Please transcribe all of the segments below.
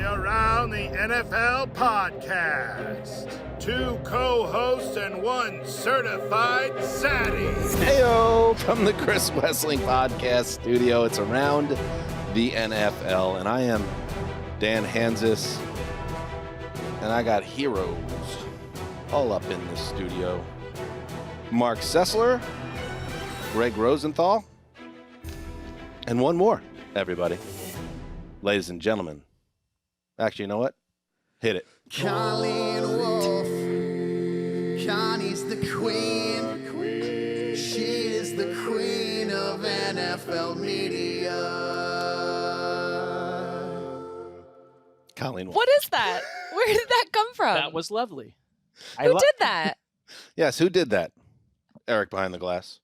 the Around the NFL podcast. 2 co-hosts and 1 certified zaddy. Heyo, from the Chris Wessling podcast studio. It's Around the NFL, and I am Dan Hanzus, and I got heroes all up in the studio. Marc Sessler, Gregg Rosenthal, and one more, everybody. Ladies and gentlemen. Actually, you know what? Hit it. Colleen Wolfe, Connie's the queen. She is the queen of NFL media. Colleen Wolfe. What is that? Where did that come from? That was lovely. Who did that? Yes, who did that? Eric behind the glass.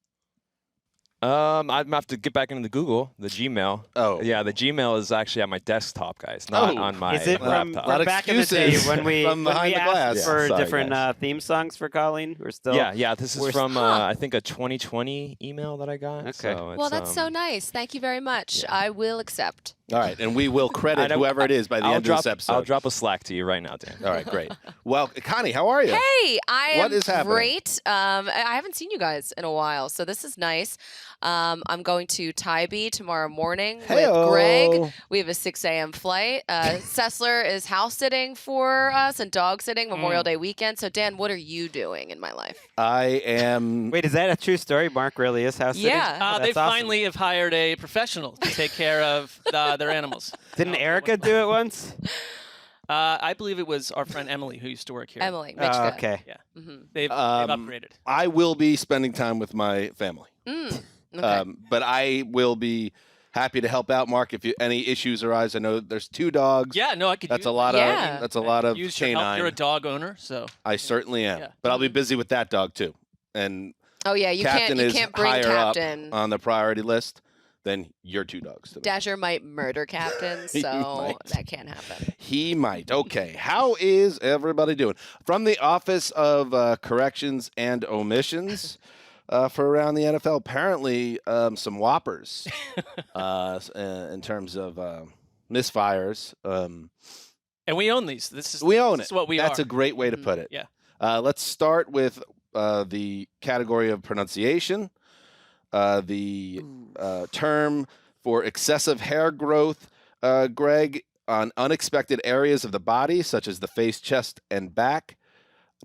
I'd have to get back into the Google, the Gmail. Oh. Yeah, the Gmail is actually at my desktop, guys, not on my Is it from laptop. back in the day when we from behind the asked glass. for Sorry, different guys. theme songs for Colleen? We're still Yeah, this is we're from, I think, a 2020 email that I got. Okay. So Well, it's, that's so nice. Thank you very much. yeah. I will accept. All right, and we will credit whoever it is by the I'll end drop, of this episode. I'll drop a Slack to you right now, Dan. All right, great. Well, Connie, how are you? Hey, I am What is happening? great. I haven't seen you guys in a while, so this is nice. I'm going to Tybee tomorrow morning Heyo. with Greg. We have a 6 a.m. flight. Sessler is house sitting for us and dog sitting Memorial Day weekend. So, Dan, what are you doing in my life? I am. Wait, is that a true story? Mark really is house sitting? Yeah. Oh, They that's awesome. finally have hired a professional to take care of their animals. Didn't Erica do it once? I believe it was our friend Emily who used to work here. Emily, Oh, Mitchka. okay. Yeah. Mm-hmm. They've upgraded. I will be spending time with my family, Okay. but I will be happy to help out, Mark. If any issues arise, I know there's 2 dogs. Yeah, no, I could That's use a lot Yeah. of. That's a lot of use your help. canine. You're a dog owner, so I certainly am, Yeah. but I'll be busy with that dog too. And Oh, yeah, you Captain is can't bring higher Captain. up on the priority list than your 2 dogs. Today. Dasher might murder Captain, He so might. that can't happen. He might. Okay. How is everybody doing? From the Office of Corrections and Omissions for Around the NFL, apparently some whoppers in terms of misfires. and we own these. This is We own this it. is what we That's are. a great way to put it. Yeah. Let's start with the category of pronunciation. The term for excessive hair growth, Greg, on unexpected areas of the body, such as the face, chest, and back.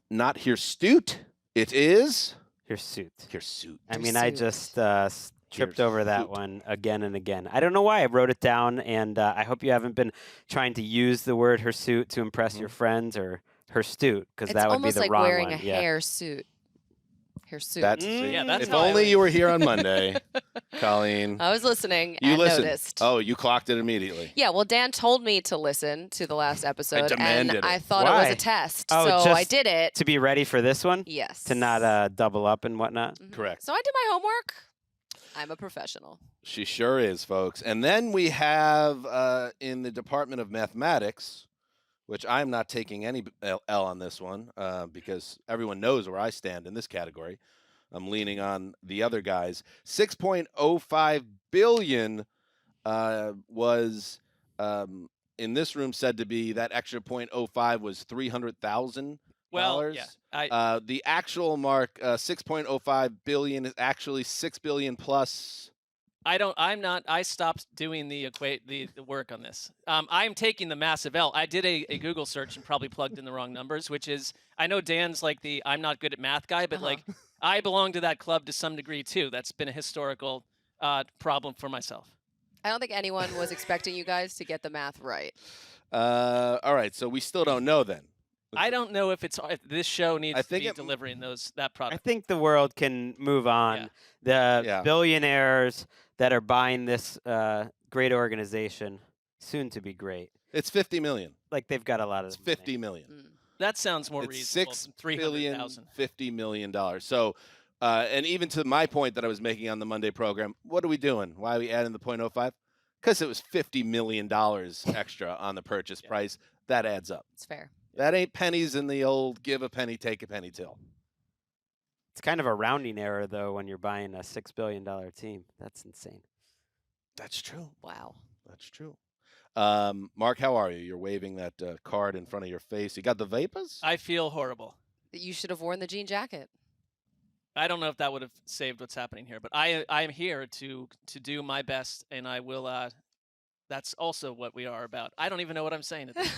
Not hirsute. It is Hirsute. hirsute. I mean, I Hirsute. just tripped over that one again and again. I don't know why. I wrote it down, and I hope you haven't been trying to use the word hirsute to impress your friends or hirsute, because It's that would be almost the like wrong wearing one. a Yeah. hair suit. Hair suit. That's Yeah, that's if how I only like you were here on Monday, Colleen. I was listening You and listened. noticed. Oh, you clocked it immediately. Yeah, well, Dan told me to listen to the last episode, demanded and it. I thought it was Why? a test, Oh, so I just did it. To be ready for this one? Yes. To not double up and whatnot? Mhm. Correct. So I did my homework. I'm a professional. She sure is, folks. And then we have in the Department of Mathematics, which I'm not taking any L on this one because everyone knows where I stand in this category. I'm leaning on the other guys. 6.05 billion was in this room said to be that extra 0.05 was $300,000. Well, yeah. The actual mark, 6.05 billion, is actually 6 billion plus. I stopped doing the work on this. I'm taking the massive L. I did a Google search and probably plugged in the wrong numbers, which is, I know Dan's like the I'm not good at math guy, but like I belong to that club to some degree too. That's been a historical problem for myself. I don't think anyone was expecting you guys to get the math right. All right, so we still don't know then. I don't know if this show needs to think be it- delivering that I product. think the world can move on. Yeah. The Yeah. billionaires that are buying this great organization, soon to be great. It's 50 million. Like, they've got a lot of It's money. 50 million. Mm. That sounds more It's reasonable. $6 than billion, $300,000. $50 million. So, and even to my point that I was making on the Monday program, what are we doing? Why are we adding the 0.05? Because it was $50 million extra on the purchase price. That adds up. It's fair. That ain't pennies in the old give a penny, take a penny till. It's kind of a rounding error, though, when you're buying a $6 billion team. That's insane. That's true. Wow. That's true. Mark, how are you? You're waving that card in front of your face. You got the vapors? I feel horrible. You should have worn the jean jacket. I don't know if that would have saved what's happening here, but I am here to do my best, and I will. That's also what we are about. I don't even know what I'm saying at this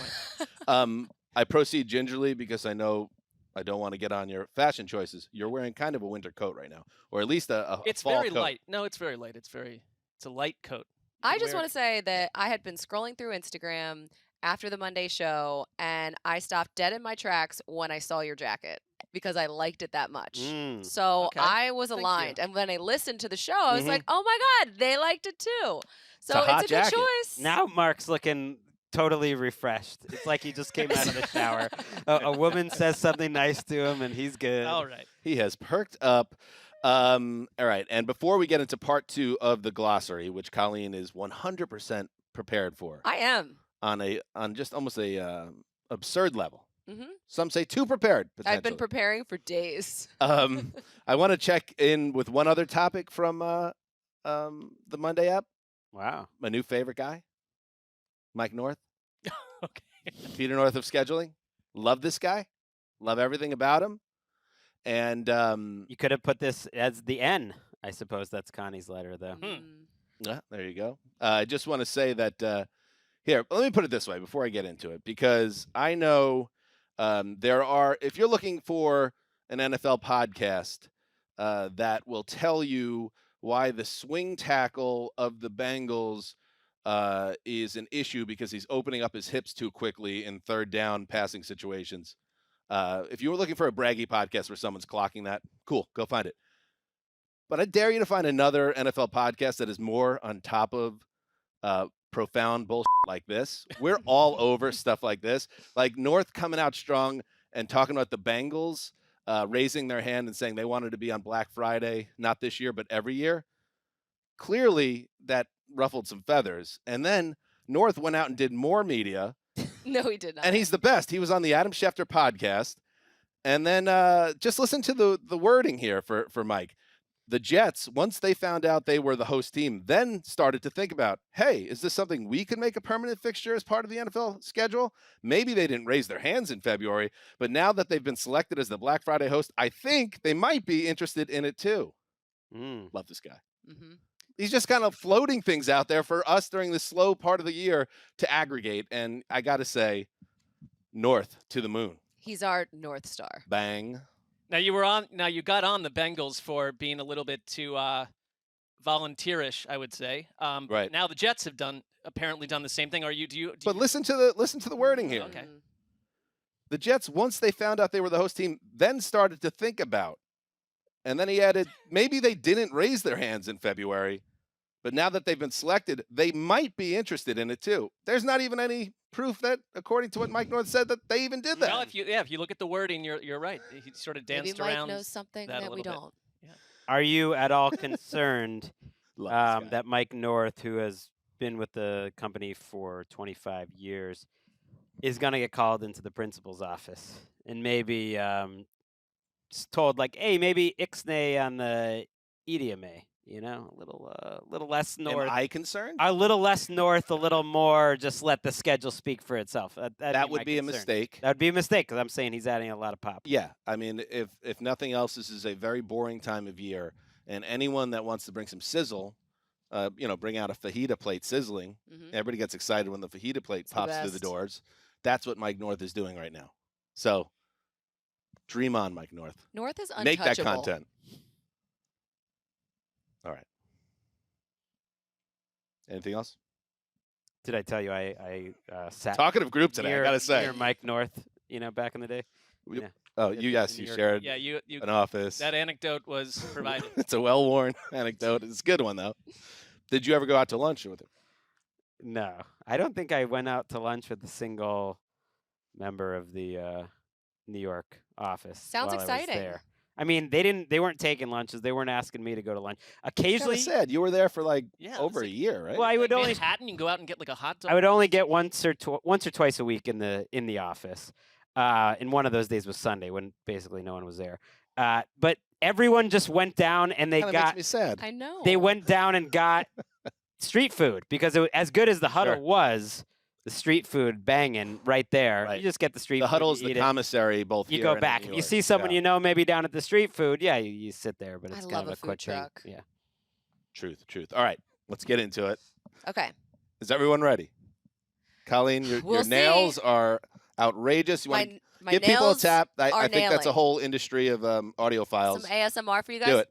point. I proceed gingerly because I know I don't want to get on your fashion choices. You're wearing kind of a winter coat right now, or at least a It's fall very coat. light. No, it's very light. It's a light coat. I just want to say that I had been scrolling through Instagram after the Monday show, and I stopped dead in my tracks when I saw your jacket because I liked it that much. So Okay. I was Thank aligned. you. And when I listened to the show, I was like, oh my God, they liked it too. So a hot it's a good jacket. choice. Now Mark's looking totally refreshed. It's like he just came out of the shower. A woman says something nice to him, and he's good. All right. He has perked up. All right. And before we get into part 2 of the glossary, which Colleen is 100% prepared for I am. on just almost a absurd level. hmm Some say too prepared, I've been potentially. preparing for days. I want to check in with one other topic from the Monday app. Wow. My new favorite guy, Mike North. Okay. Peter North of scheduling. Love this guy. Love everything about him. And You could have put this as the N. I suppose that's Connie's letter, though. yeah, there you go. I just want to say that here, let me put it this way before I get into it, because I know there are, if you're looking for an NFL podcast that will tell you why the swing tackle of the Bengals is an issue because he's opening up his hips too quickly in third down passing situations. If you were looking for a braggy podcast where someone's clocking that, cool, go find it. But I dare you to find another NFL podcast that is more on top of profound bullshit like this. We're all over stuff like this. Like North coming out strong and talking about the Bengals raising their hand and saying they wanted to be on Black Friday, not this year, but every year. Clearly, that ruffled some feathers. And then North went out and did more media. No, he did not. And he's the best. He was on the Adam Schefter podcast. And then just listen to the wording here for Mike. The Jets, once they found out they were the host team, then started to think about, hey, is this something we could make a permanent fixture as part of the NFL schedule? Maybe they didn't raise their hands in February, but now that they've been selected as the Black Friday host, I think they might be interested in it too. Love this guy. Mm-hmm. He's just kind of floating things out there for us during the slow part of the year to aggregate. And I got to say, North to the moon. He's our North Star. Bang. Now you got on the Bengals for being a little bit too volunteerish, I would say. Right. Now the Jets have apparently done the same thing. But listen to the wording here. Okay. The Jets, once they found out they were the host team, then started to think about. And then he added, maybe they didn't raise their hands in February, but now that they've been selected, they might be interested in it too. There's not even any proof that, according to what Mike North said, that they even did that. Well, if you look at the wording, you're right. He sort of danced Maybe Mike around. knows something that a that we little bit. don't. Are you at all concerned Love this guy. that Mike North, who has been with the company for 25 years, is going to get called into the principal's office and maybe told, like, hey, maybe ixnay on the EDMA, a little less north. Am I concerned? A little less north, a little more, just let the schedule speak for itself. That would be a mistake. That would be a mistake because I'm saying he's adding a lot of pop. Yeah, I mean, if nothing else, this is a very boring time of year, and anyone that wants to bring some sizzle, bring out a fajita plate sizzling. Mm-hmm. Everybody gets excited when the fajita plate the pops through the best. doors. That's what Mike North is doing right now. So, dream on, Mike North. North is untouchable. Make that content. All right. Anything else? Did I tell you I sat Talkative group today, near, I gotta say. near Mike North, back in the day? We- Yeah. Oh, in you New you York. shared Yeah, you an office. that anecdote was provided. It's a well-worn anecdote. It's a good one though. Did you ever go out to lunch with him? No, I don't think I went out to lunch with a single member of the New York office. Sounds while I was exciting. there. I mean, they weren't taking lunches. They weren't asking me to go to lunch. Kinda Occasionally, sad. You were there for like Yeah, over it's a like- year, right? well, I would only Manhattan, you can go out and get like a hot dog. I would only get once or twice a week in the office. And one of those days was Sunday when basically no one was there. But everyone just went down and they Kinda got makes me sad. I know. they went down and got street food because as good as the huddle was, the street food banging right there. Right. You just get the street The food. huddle's you the eat it. commissary both You here go and in back. New If you York. see someone you know maybe down at the street food, yeah, you sit there, but I it's love kind of a a food quick truck. thing. Yeah. Truth. All right, let's get into it. Okay. Is everyone ready? Colleen, your We'll see. nails are outrageous. You want My give people a nails tap? are I think that's a nailing. whole industry of audiophiles. Some ASMR for you guys. Do it.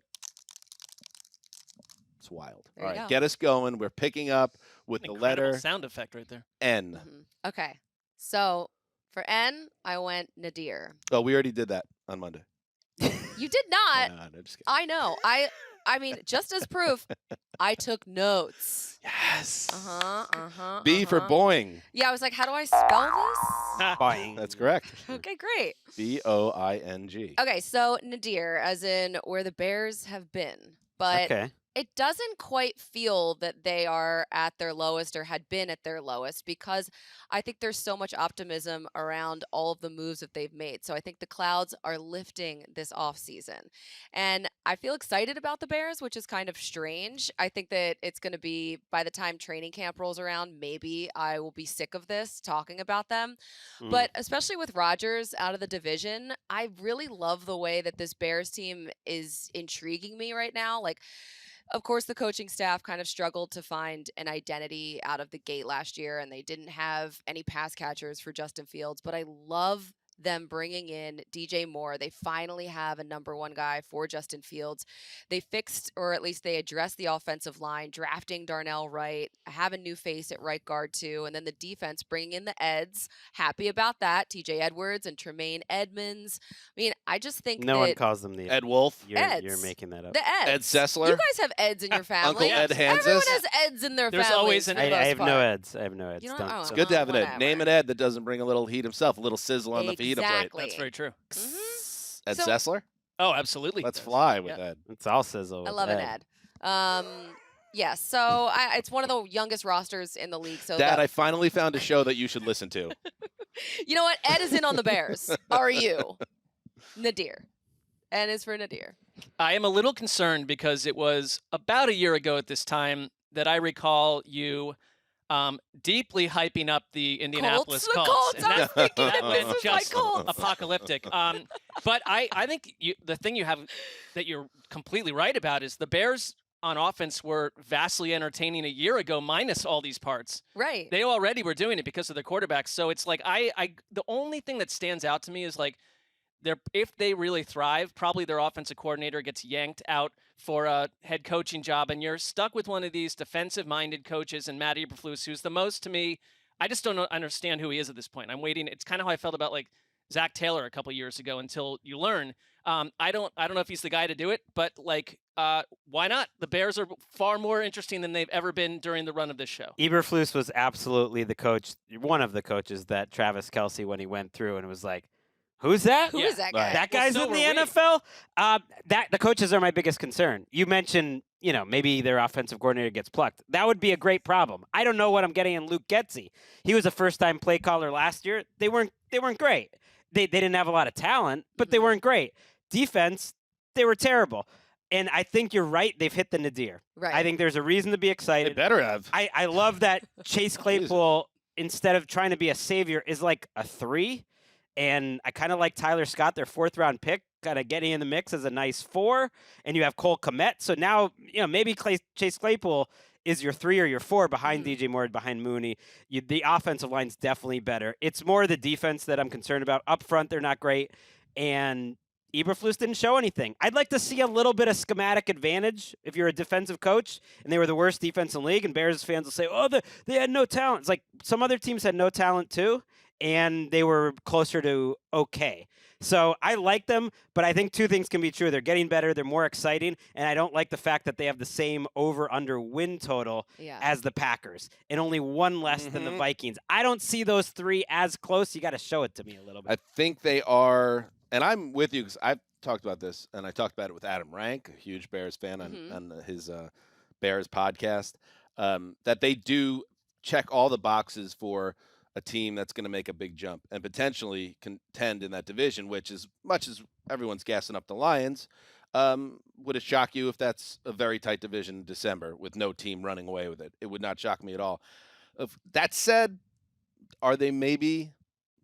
It's wild. There All you right, go. get us going. We're picking up with the Incredible letter sound effect right there. N. Okay. So for N, I went Nadir. Oh, we already did that on Monday. You did not. No, just kidding. I know. I mean, just as proof, I took notes. Yes. Uh-huh. B for Boing. Yeah, I was like, how do I spell this? Boing. That's correct. Okay, great. Boing. Okay, so Nadir, as in where the Bears have been. But Okay. it doesn't quite feel that they are at their lowest or had been at their lowest because I think there's so much optimism around all of the moves that they've made. So I think the clouds are lifting this offseason. And I feel excited about the Bears, which is kind of strange. I think that it's going to be, by the time training camp rolls around, maybe I will be sick of this talking about them. But especially with Rodgers out of the division, I really love the way that this Bears team is intriguing me right now. Like, of course, the coaching staff kind of struggled to find an identity out of the gate last year, and they didn't have any pass catchers for Justin Fields. But I love them bringing in DJ Moore. They finally have a number one guy for Justin Fields. They fixed, or at least they addressed the offensive line, drafting Darnell Wright, have a new face at right guard too, and then the defense bringing in the Eds. Happy about that. TJ Edwards and Tremaine Edmonds. I mean, I just think No that one calls them the Ed Wolf. You're Eds. making that up. the Eds. Ed Sessler. You guys have Eds in your family. Uncle Ed Hanzus. Everyone has Eds in their There's families. always for an the Ed. I most have no part. Eds. I have no Eds. You don't- Don't- oh, It's don't- good to have an Ed. whatever. Name an Ed that doesn't bring a little heat himself, a little sizzle on the fajita plate. Exactly. That's very true. Ed So- Sessler? Oh, absolutely. Let's Yes. fly with Yeah. Ed. It's all sizzle. I with love an Ed. Yeah, so it's one of the youngest rosters in the league. So Dad, I finally found a show that you should listen to. you know what? Ed is in on the Bears. Are you? Nadir. N is for Nadir. I am a little concerned because it was about a year ago at this time that I recall you deeply hyping up the Indianapolis The Colts. Colts. and I was that- thinking that that was this was my just Colts. apocalyptic. But I think the thing you have that you're completely right about is the Bears on offense were vastly entertaining a year ago, minus all these parts. Right. They already were doing it because of their quarterbacks. So it's like the only thing that stands out to me is like if they really thrive, probably their offensive coordinator gets yanked out for a head coaching job, and you're stuck with one of these defensive-minded coaches and Matt Eberflus, who's the most to me. I just don't understand who he is at this point. I'm waiting. It's kind of how I felt about like Zach Taylor a couple years ago until you learn. I don't know if he's the guy to do it, but like, why not? The Bears are far more interesting than they've ever been during the run of this show. Eberflus was absolutely the coach, one of the coaches that Travis Kelce, when he went through and was like, who's that? Who is that guy? Right. That Well, guy's so in the were we. NFL. That the coaches are my biggest concern. You mentioned, maybe their offensive coordinator gets plucked. That would be a great problem. I don't know what I'm getting in Luke Getsy. He was a first-time play caller last year. They weren't great. They didn't have a lot of talent, but they weren't great. Defense, they were terrible. And I think you're right. They've hit the nadir. Right. I think there's a reason to be They excited. better have. I love that Chase Claypool, instead of trying to be a savior, is like a 3. And I kind of like Tyler Scott, their 4th-round pick, kind of getting in the mix as a nice 4. And you have Cole Kmet. So now, maybe Chase Claypool is your 3 or your 4 behind DJ Moore, behind Mooney. The offensive line's definitely better. It's more the defense that I'm concerned about. Up front, they're not great. And Eberflus didn't show anything. I'd like to see a little bit of schematic advantage if you're a defensive coach and they were the worst defense in the league, and Bears fans will say, oh, they had no talent. It's like some other teams had no talent too, and they were closer to okay. So I like them, but I think 2 things can be true. They're getting better. They're more exciting. And I don't like the fact that they have the same over-under win total as the Packers and only 1 less than the Vikings. I don't see those 3 as close. You got to show it to me a little bit. I think they are, and I'm with you because I've talked about this, and I talked about it with Adam Rank, a huge Bears fan on his Bears podcast, that they do check all the boxes for a team that's going to make a big jump and potentially contend in that division, which, as much as everyone's gassing up the Lions, Would it shock you if that's a very tight division in December with no team running away with it? It would not shock me at all. That said, are they maybe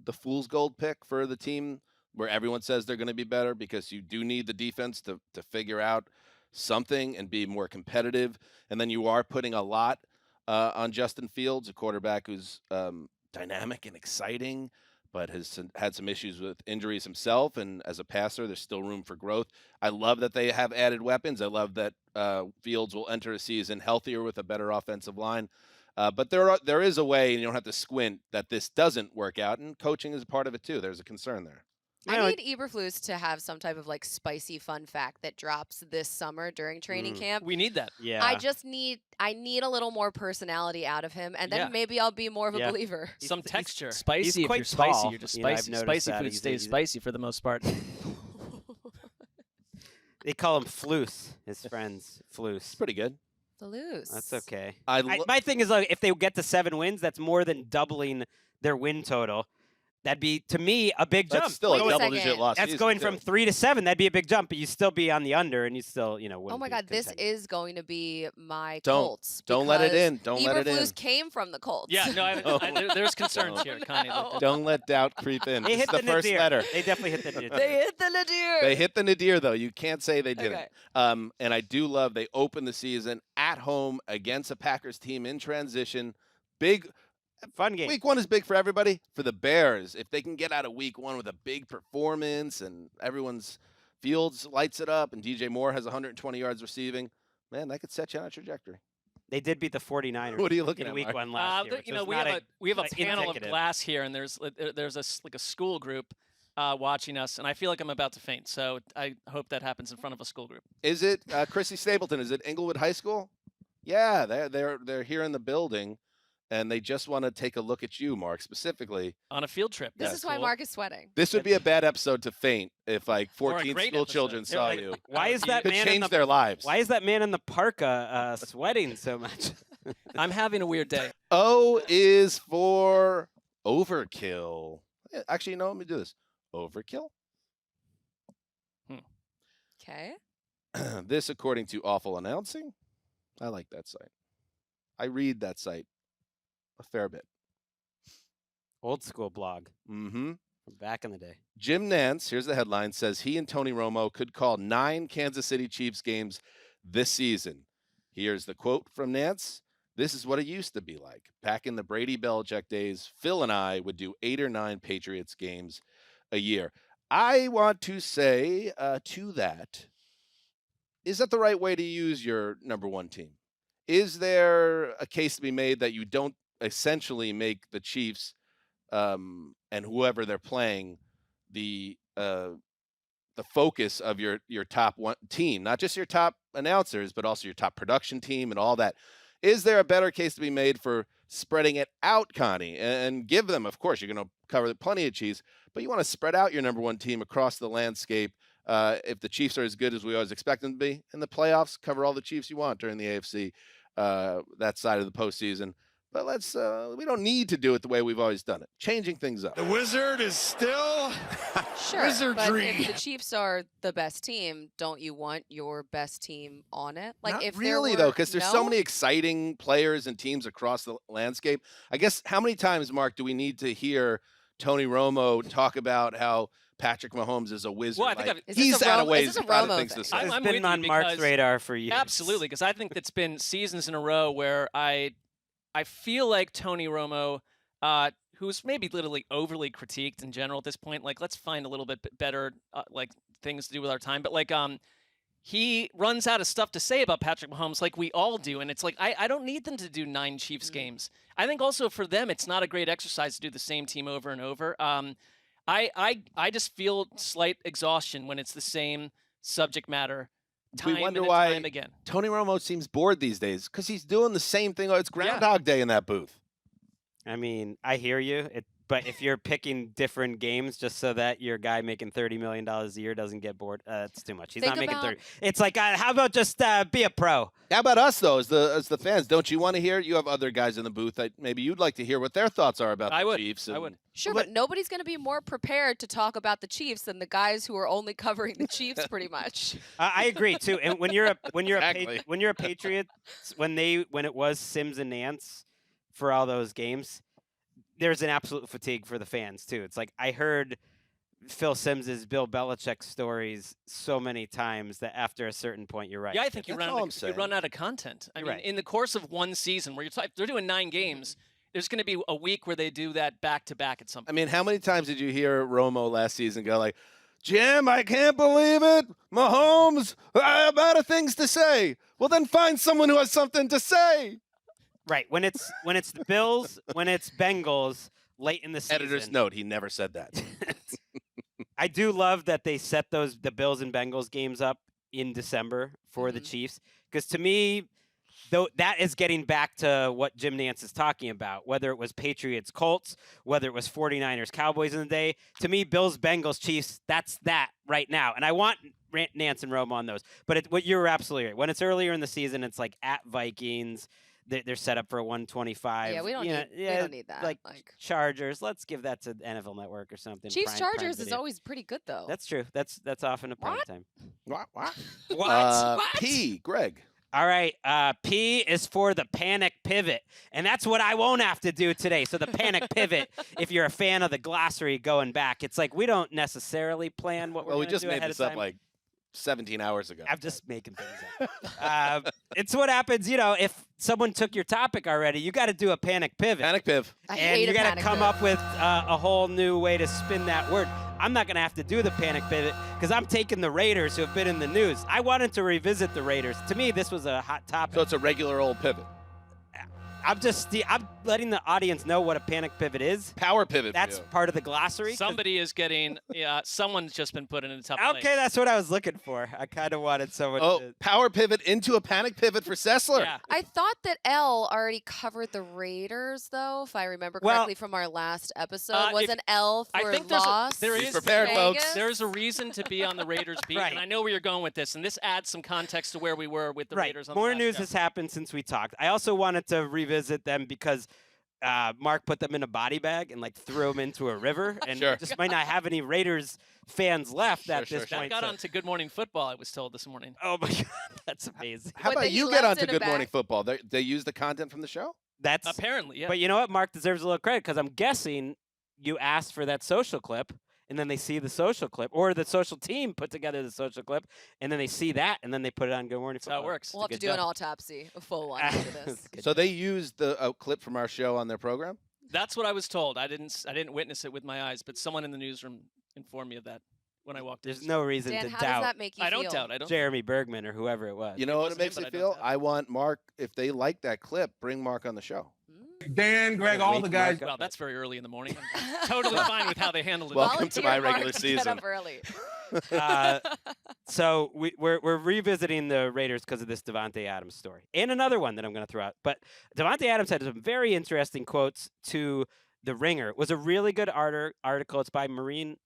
the fool's gold pick for the team where everyone says they're going to be better, because you do need the defense to figure out something and be more competitive, and then you are putting a lot on Justin Fields, a quarterback who's dynamic and exciting, but has had some issues with injuries himself, and as a passer, there's still room for growth. I love that they have added weapons. I love that Fields will enter a season healthier with a better offensive line. But there is a way, and you don't have to squint, that this doesn't work out, and coaching is a part of it too. There's a concern there. I need Eberflus to have some type of like spicy fun fact that drops this summer during training camp. We need that. Yeah. I need a little more personality out of him, and then maybe I'll be more of a believer. Some texture. Spicy. If quite you're spicy, tall. you're just You know, I've spicy. noticed Spicy that. food stays spicy for the most part. They call him Floos, his friends. It's Floos. pretty good. Loose. That's okay. My My thing is, like, if they get to 7 wins, that's more than doubling their win total. That'd be, to me, a big jump. That's still Wait a a double-digit second. loss. That's season, going too. from 3 to 7. That'd be a big jump, but you still be on the under, and you still, Oh wouldn't my be God, this contending. is going to be my Don't- Colts. don't let it because in. Don't let it in. Eberflus came from the Colts. Yeah, no, there's concerns No. here, Connie. No. Don't let doubt creep in. They This hit is the first Nadir. letter. They definitely hit the Nadir. They hit the Nadir. They hit the Nadir, though. You can't say they didn't. Okay. And I do love they open the season at home against a Packers team in transition. Big. Fun game. Week 1 is big for everybody. For the Bears, if they can get out of week 1 with a big performance and everyone's Fields lights it up and DJ Moore has 120 yards receiving, man, that could set you on a trajectory. They did beat the 49ers. What are you looking in at, week Mark? 1 last year. There- which you know, was we not have a like, panel of indicative. glass here, and there's a school group watching us, and I feel like I'm about to faint. So I hope that happens in front of a school group. Is it Chrissy Stapleton? Is it Inglewood High School? Yeah, they're here in the building, and they just want to take a look at you, Mark, specifically. On a field trip. This That's is why cool. Mark is sweating. This would be a bad episode to faint if like Or a 14 great school episode. children Yeah, saw like- you. Why is that Could man in change the their lives. Why is that man in the parka sweating so much? I'm having a weird day. O is for overkill. Yeah, actually, no, let me do this. Overkill. Okay. This, according to Awful Announcing. I like that site. I read that site a fair bit. Old school blog Mm-hmm. from back in the day. Jim Nantz, here's the headline, says he and Tony Romo could call 9 Kansas City Chiefs games this season. Here's the quote from Nantz. This is what it used to be like. Back in the Brady Belichick days, Phil and I would do 8 or 9 Patriots games a year. I want to say to that, is that the right way to use your number 1 team? Is there a case to be made that you don't essentially make the Chiefs and whoever they're playing the focus of your top 1 team, not just your top announcers, but also your top production team and all that? Is there a better case to be made for spreading it out, Connie, and give them, of course, you're going to cover plenty of Chiefs, but you want to spread out your number 1 team across the landscape. If the Chiefs are as good as we always expect them to be in the playoffs, cover all the Chiefs you want during the AFC, that side of the postseason. But we don't need to do it the way we've always done it. Changing things up. The wizard is still Sure. But wizardry. if the Chiefs are the best team, don't you want your best team on it? Like Not if there really, were, though, because there's so no? many exciting players and teams across the landscape. I guess how many times, Mark, do we need to hear Tony Romo talk about how Patrick Mahomes is a wizard? Well, I think Like, I've- Is this he's a out Romo- of is ways this a to out of Romo things to thing? say. It's I'm been with you on Mark's because- radar for years. Absolutely, because I think it's been seasons in a row where I feel like Tony Romo, who's maybe literally overly critiqued in general at this point. Like, let's find a little bit better like things to do with our time. But like, he runs out of stuff to say about Patrick Mahomes, like we all do. And it's like I don't need them to do 9 Chiefs games. I think also for them, it's not a great exercise to do the same team over and over. I just feel slight exhaustion when it's the same subject matter time We wonder and why time again. Tony Romo seems bored these days because he's doing the same thing. Oh, it's Groundhog Day in that booth. I mean, I hear you. But if you're picking different games just so that your guy making $30 million a year doesn't get bored, it's too much. He's Think not making about- 30. It's like, how about just be a pro? How about us, though, as the fans? Don't you want to hear? You have other guys in the booth that maybe you'd like to hear what their thoughts are about the Chiefs. I would. Sure, Well, but nobody's going to be more prepared to talk about the Chiefs than the guys who are only covering the Chiefs, pretty much. I agree too. And when you're Exactly. when you're a Patriot, when it was Sims and Nantz for all those games, there's an absolute fatigue for the fans too. It's like I heard Phil Sims's Bill Belichick stories so many times that after a certain point, you're right. Yeah, I think you That's run, all I'm you saying. run out of content. I mean, Right. in the course of one season, where they're doing 9 games, there's going to be a week where they do that back to back at some I point. mean, how many times did you hear Romo last season go like, Jim, I can't believe it. Mahomes, I have out of things to say. Well, then find someone who has something to say. Right. When it's the Bills, when it's Bengals late in the season. Editor's note, he never said that. I do love that they set the Bills and Bengals games up in December for the Chiefs, because to me, though, that is getting back to what Jim Nantz is talking about, whether it was Patriots Colts, whether it was 49ers Cowboys in the day. To me, Bills Bengals Chiefs, that's that right now. And I want Nantz and Romo on those. But what you're absolutely right. When it's earlier in the season, it's like at Vikings. They're set up for 125. Yeah, we don't need that. Like Chargers. Let's give that to NFL Network or something. Chiefs prime Chargers is video. always pretty good, though. That's true. That's often a prime What? time. What? What? P, Greg. All right, P is for the panic pivot, and that's what I won't have to do today. So the panic pivot, if you're a fan of the glossary going back, it's like we don't necessarily plan what we're Well, we gonna just do made ahead this of up time. like 17 hours ago. I'm just making things up. It's what happens, if someone took your topic already, you got to do a panic pivot. Panic Piv. I and hate you a got to panic come pivot. up with a whole new way to spin that word. I'm not going to have to do the panic pivot because I'm taking the Raiders who have been in the news. I wanted to revisit the Raiders. To me, this was a hot topic. So it's a regular old pivot. I'm letting the audience know what a panic pivot is. Power pivot. That's for you. part of the glossary. 'cause- Somebody is getting, someone's just been put in a tough place. Okay, that's what I was looking for. I kind of wanted someone Oh, to. power pivot into a panic pivot for Sessler. Yeah. I thought that L already covered the Raiders, though, if I remember Well, correctly from our last episode. Was if- an L I for think loss? there Be is prepared, folks. Vegas? There's a reason to be on the Raiders beat, Right. and I know where you're going with this, and this adds some context to where we were with the Right. Raiders. On More the last news show. has happened since we talked. I also wanted to revisit them because Mark put them in a body bag and threw them into a river, and Sure. just might not have any Raiders fans left at Sure, this sure. That point. got so- onto Good Morning Football, I was told this morning. Oh my God, that's amazing. How What, about that you you get left onto in a Good Morning bag? Football? They use the content from the show? That's Apparently, yeah. But you know what? Mark deserves a little credit because I'm guessing you asked for that social clip, and then they see the social clip, or the social team put together the social clip, and then they see that, and then they put it on Good Morning That's how it Football. works. We'll have to Good do job. an autopsy, a full one after this. Good So job. they used the clip from our show on their program? That's what I was told. I didn't witness it with my eyes, but someone in the newsroom informed me of that when I walked in. There's no reason Dan, to how does doubt that make you I don't feel? doubt. I don't. Jeremy Bergman or whoever it was. You know what it wasn't him, makes but me I don't feel? doubt. I want Mark, if they like that clip, bring Mark on the show. Dan, Greg, all the Wake guys. Mark up. Well, that's very early in the morning. I'm totally fine with how they handled it. Welcome to Volunteer my Mark regular to season. Get up early. So we're revisiting the Raiders because of this Devontae Adams story, and another one that I'm going to throw out. But Devontae Adams had some very interesting quotes to The Ringer. It was a really good article. It's by Maureen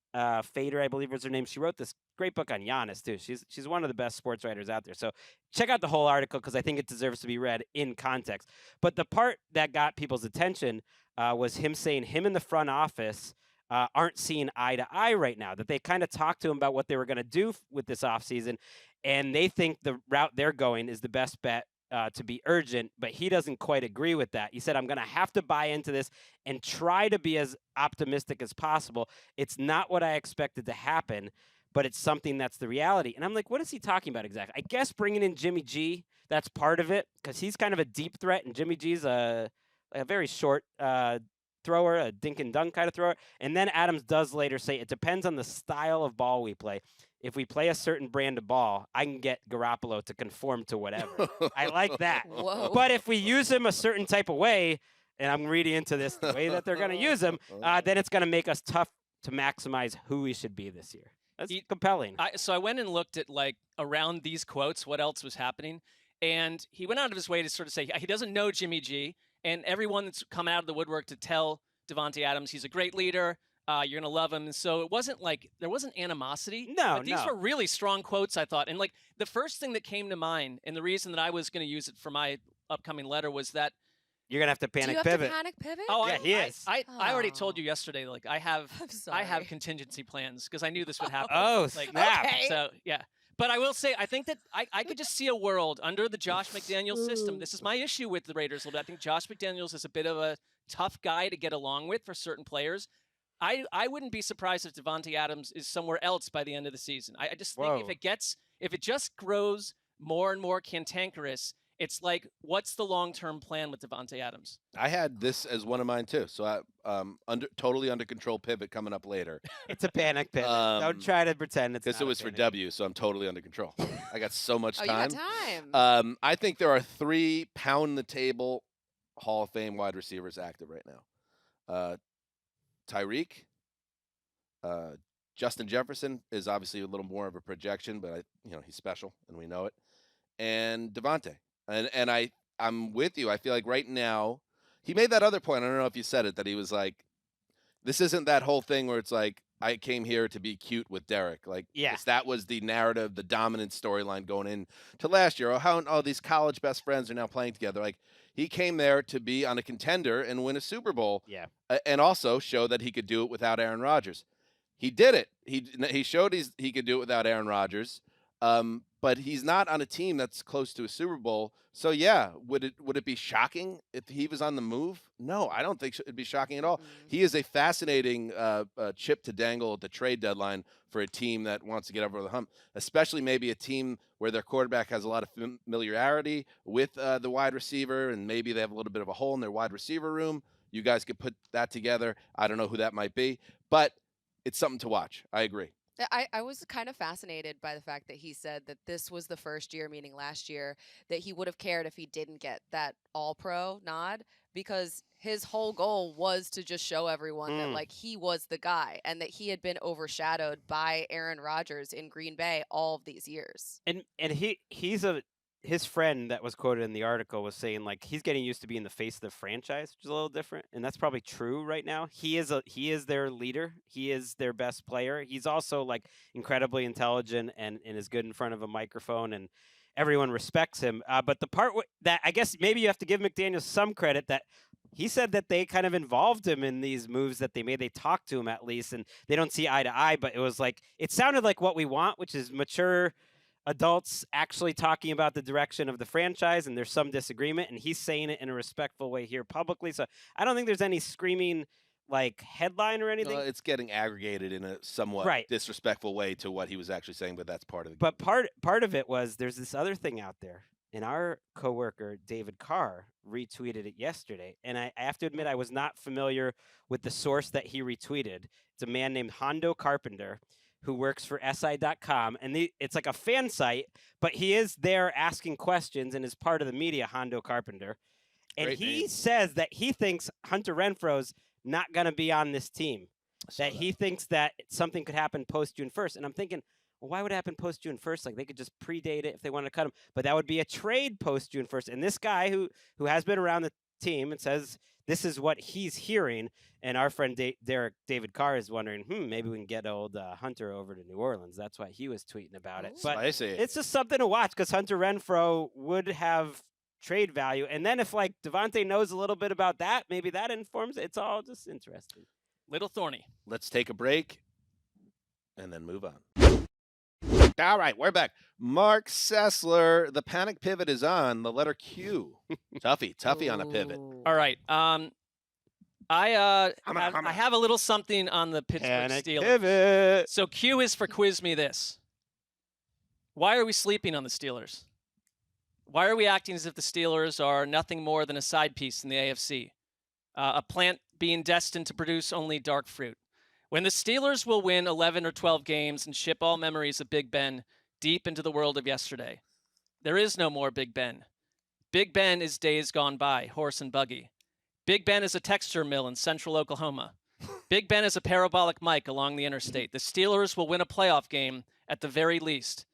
Fader, I believe was her name. She wrote this great book on Giannis too. She's one of the best sports writers out there. So check out the whole article because I think it deserves to be read in context. But the part that got people's attention was him saying him in the front office aren't seeing eye to eye right now, that they kind of talked to him about what they were going to do with this offseason, and they think the route they're going is the best bet to be urgent, but he doesn't quite agree with that. He said, I'm going to have to buy into this and try to be as optimistic as possible. It's not what I expected to happen, but it's something that's the reality. And I'm like, what is he talking about exactly? I guess bringing in Jimmy G, that's part of it, because he's kind of a deep threat, and Jimmy G's a very short thrower, a dink and dunk kind of thrower. And then Adams does later say it depends on the style of ball we play. If we play a certain brand of ball, I can get Garoppolo to conform to whatever. I like that. Whoa. But if we use him a certain type of way, and I'm reading into this the way that they're going to use him, then it's going to make us tough to maximize who we should be this year. That's compelling. So I went and looked at around these quotes, what else was happening, and he went out of his way to sort of say he doesn't know Jimmy G, and everyone that's come out of the woodwork to tell Devontae Adams. He's a great leader. You're gonna love him. So it wasn't like there wasn't animosity. No, but these were really strong quotes, I thought. And like the first thing that came to mind, and the reason that I was gonna use it for my upcoming letter was that You're gonna have to Do panic you have pivot. to panic pivot? oh, Yeah, he is. I already told you yesterday. Like I have I'm I have sorry. contingency plans because I knew this would happen. Oh, like, snap. Okay. So yeah. But I will say, I think that I could just see a world under the Josh McDaniels system. This is my issue with the Raiders a little bit. I think Josh McDaniels is a bit of a tough guy to get along with for certain players. I wouldn't be surprised if Devontae Adams is somewhere else by the end of the season. I just think if it just grows more and more cantankerous, it's like, what's the long-term plan with Devontae Adams? I had this as one of mine too. So I totally under control pivot coming up later. It's a panic pivot. Don't try to pretend it's Because not it was a for panic. W, so I'm totally under control. I got so much Oh, time. you got time. I think there are 3 pound-the-table Hall of Fame wide receivers active right now. Tyreek, Justin Jefferson is obviously a little more of a projection, but he's special and we know it. And Devontae, and I'm with you. I feel like right now he made that other point. I don't know if you said it, that he was like, this isn't that whole thing where it's like, I came here to be cute with Derek. Like, Yeah. that was the narrative, the dominant storyline going into last year. How these college best friends are now playing together. Like, he came there to be on a contender and win a Super Bowl. Yeah. And also show that he could do it without Aaron Rodgers. He did it. He showed he could do it without Aaron Rodgers. But he's not on a team that's close to a Super Bowl. So yeah, would it be shocking if he was on the move? No, I don't think it'd be shocking at all. He is a fascinating chip to dangle at the trade deadline for a team that wants to get over the hump, especially maybe a team where their quarterback has a lot of familiarity with the wide receiver, and maybe they have a little bit of a hole in their wide receiver room. You guys could put that together. I don't know who that might be, but it's something to watch. I agree. I was kind of fascinated by the fact that he said that this was the first year, meaning last year, that he would have cared if he didn't get that All-Pro nod, because his whole goal was to just show everyone that like he was the guy and that he had been overshadowed by Aaron Rodgers in Green Bay all of these years. And his friend that was quoted in the article was saying like he's getting used to being the face of the franchise, which is a little different, and that's probably true right now. He is their leader. He is their best player. He's also like incredibly intelligent and is good in front of a microphone, and everyone respects him. But the part that I guess maybe you have to give McDaniels some credit, that he said that they kind of involved him in these moves that they made. They talked to him at least, and they don't see eye to eye, but it was like it sounded like what we want, which is mature adults actually talking about the direction of the franchise, and there's some disagreement, and he's saying it in a respectful way here publicly. So I don't think there's any screaming like headline or anything. It's getting aggregated in a somewhat disrespectful way to what he was actually saying, but that's part of it. But part of it was there's this other thing out there, and our coworker David Carr retweeted it yesterday, and I have to admit I was not familiar with the source that he retweeted. It's a man named Hondo Carpenter, who works for SI.com, and it's like a fan site, but he is there asking questions and is part of the media, Hondo Carpenter. And he says that he thinks Hunter Renfro's not going to be on this team, that he thinks that something could happen post-June 1st. And I'm thinking, well, why would it happen post-June 1st? Like, they could just predate it if they wanted to cut him, but that would be a trade post-June 1st. And this guy who has been around the team and says this is what he's hearing, and our friend David Carr is wondering, maybe we can get old Hunter over to New Orleans. That's why he was tweeting about it. But it's just something to watch, because Hunter Renfrow would have trade value. And then if like Devontae knows a little bit about that, maybe that informs it. It's all just interesting. Little thorny. Let's take a break and then move on. All right, we're back. Marc Sessler, the panic pivot is on. The letter Q. Toughy on a pivot. All right. I have a little something on the Pittsburgh Panic Steelers. pivot. So Q is for quiz me this. Why are we sleeping on the Steelers? Why are we acting as if the Steelers are nothing more than a side piece in the AFC? A plant being destined to produce only dark fruit. When the Steelers will win 11 or 12 games and ship all memories of Big Ben deep into the world of yesterday. There is no more Big Ben. Big Ben is days gone by, horse and buggy. Big Ben is a texture mill in central Oklahoma. Big Ben is a parabolic mic along the interstate. The Steelers will win a playoff game at the very least.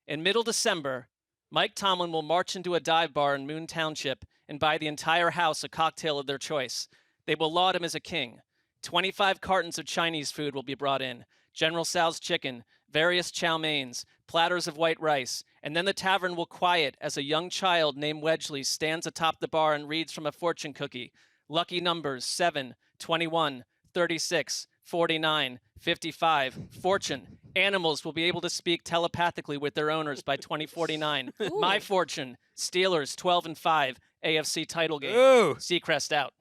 In middle December, Mike Tomlin will march into a dive bar in Moon Township and buy the entire house a cocktail of their choice. They will laud him as a king. 25 cartons of Chinese food will be brought in. General Tso's chicken, various chow mains, platters of white rice, and then the tavern will quiet as a young child named Wedgley stands atop the bar and reads from a fortune cookie. Lucky numbers 7, 21, 36, 49, 55. Fortune. Animals will be able to speak telepathically with their owners by 2049. My fortune. Steelers 12-5. AFC title game. Ooh. Seacrest out.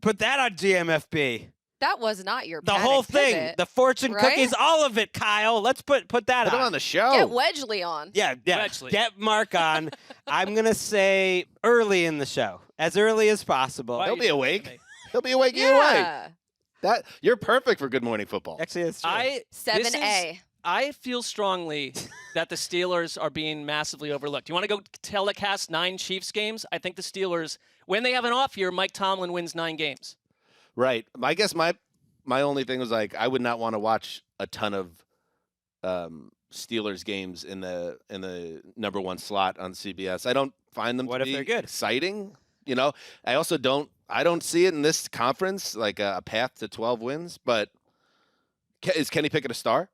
Put that on GMFB. That was not your The panic whole thing. pivot, The fortune right? cookies, all of it, Kyle. Let's put that Put him on. on the show. Get Wedgley on. Yeah. Wedgley. Get Mark on. I'm going to say early in the show. As early as possible. Why are He'll you be doing awake. that to me? He'll be awake either way. Yeah. That you're perfect for Good Morning Football. Actually, it's true. This 7A. I feel strongly that the Steelers are being massively overlooked. You want to go telecast 9 Chiefs games? I think the Steelers, when they have an off year, Mike Tomlin wins 9 games. Right. I guess my only thing was like I would not want to watch a ton of Steelers games in the number 1 slot on CBS. I don't find them What to if be they're good? exciting. You know, I also don't see it in this conference like a path to 12 wins. But is Kenny Pickett a star?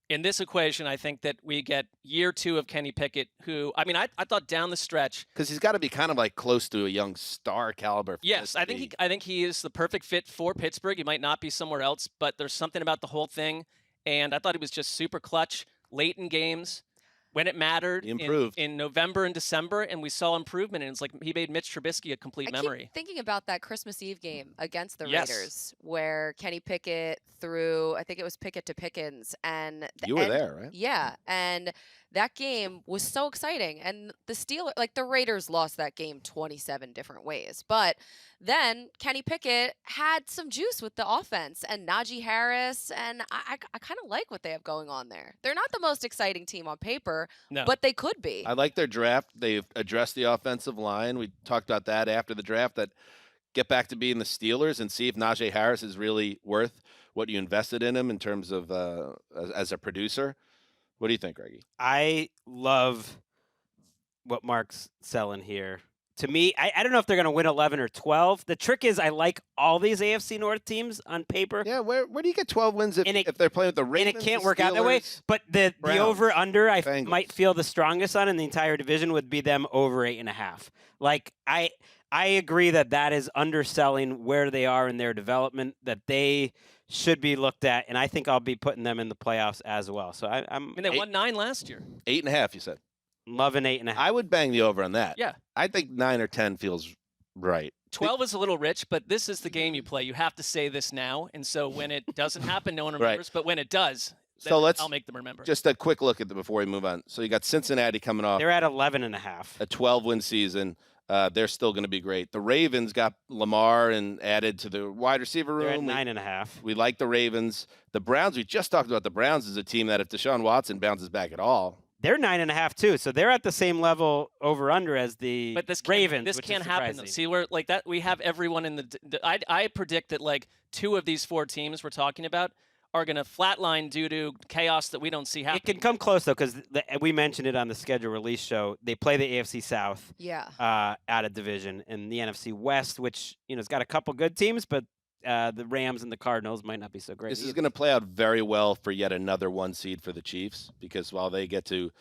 In this equation, I think that we get year 2 of Kenny Pickett, who, I mean, I thought down the stretch. Because he's got to be kind of like close to a young star caliber. For Yes, this I to be- think he is the perfect fit for Pittsburgh. He might not be somewhere else, but there's something about the whole thing. And I thought he was just super clutch late in games when it mattered. He improved. in November and December, and we saw improvement. And it's like he made Mitch Trubisky a complete I memory. keep thinking about that Christmas Eve game against the Yes. Raiders, where Kenny Pickett threw, I think it was Pickett to Pickens, and You were there, right? Yeah, and that game was so exciting. And the Steelers, like the Raiders, lost that game 27 different ways, but then Kenny Pickett had some juice with the offense, and Najee Harris, and I kind of like what they have going on there. They're not the most exciting team on paper, No. but they could be. I like their draft. They've addressed the offensive line. We talked about that after the draft, that get back to being the Steelers and see if Najee Harris is really worth what you invested in him in terms of as a producer. What do you think, Greggy? I love what Mark's selling here. To me, I don't know if they're going to win 11 or 12. The trick is I like all these AFC North teams on paper. Yeah, where do you get 12 wins if, And it- if they're playing with the And Ravens? it can't the work out that way. Steelers? But the Browns, over-under I Bengals. might feel the strongest on in the entire division would be them over 8.5. Like, I agree that is underselling where they are in their development, that they should be looked at, and I think I'll be putting them in the playoffs as well. So I'm I mean, they won 9 last year. 8.5, you said. loving 8.5. I would bang the over on that. Yeah. I think 9 or 10 feels right. 12 is a little rich, but this is the game you play. You have to say this now, and so when it doesn't happen, no one Right. remembers. But when it does, So then let's I'll make them remember. just a quick look at before we move on. So you got Cincinnati coming off They're at 11.5. a 12-win season. They're still going to be great. The Ravens got Lamar and added to the wide receiver room. They're at 9.5. We like the Ravens. The Browns, we just talked about the Browns as a team that if Deshaun Watson bounces back at all. They're 9.5 too, so they're at the same level over under as the But this Ravens. This which is can't happen. Though. surprising. See, we're like that. We have everyone in I predict that like 2 of these 4 teams we're talking about are going to flatline due to chaos that we don't see happening. It can come close though, because we mentioned it on the schedule release show. They play the AFC South Yeah. out of division, and the NFC West, which has got a couple good teams, but the Rams and the Cardinals might not be so great. This is either. going to play out very well for yet another 1 seed for the Chiefs, because while they get to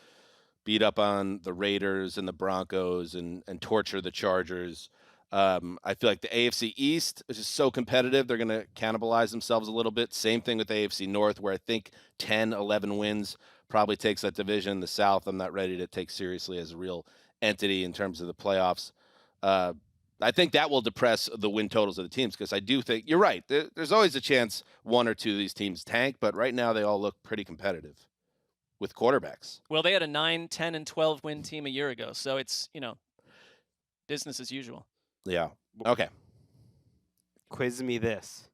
beat up on the Raiders and the Broncos and torture the Chargers, I feel like the AFC East is just so competitive. They're going to cannibalize themselves a little bit. Same thing with the AFC North, where I think 10, 11 wins probably takes that division. The South, I'm not ready to take seriously as a real entity in terms of the playoffs. I think that will depress the win totals of the teams, because I do think you're right. There's always a chance 1 or 2 of these teams tank, but right now they all look pretty competitive with quarterbacks. Well, they had a 9, 10, and 12 win team a year ago, so it's business as usual. Yeah. Okay. Quiz me this.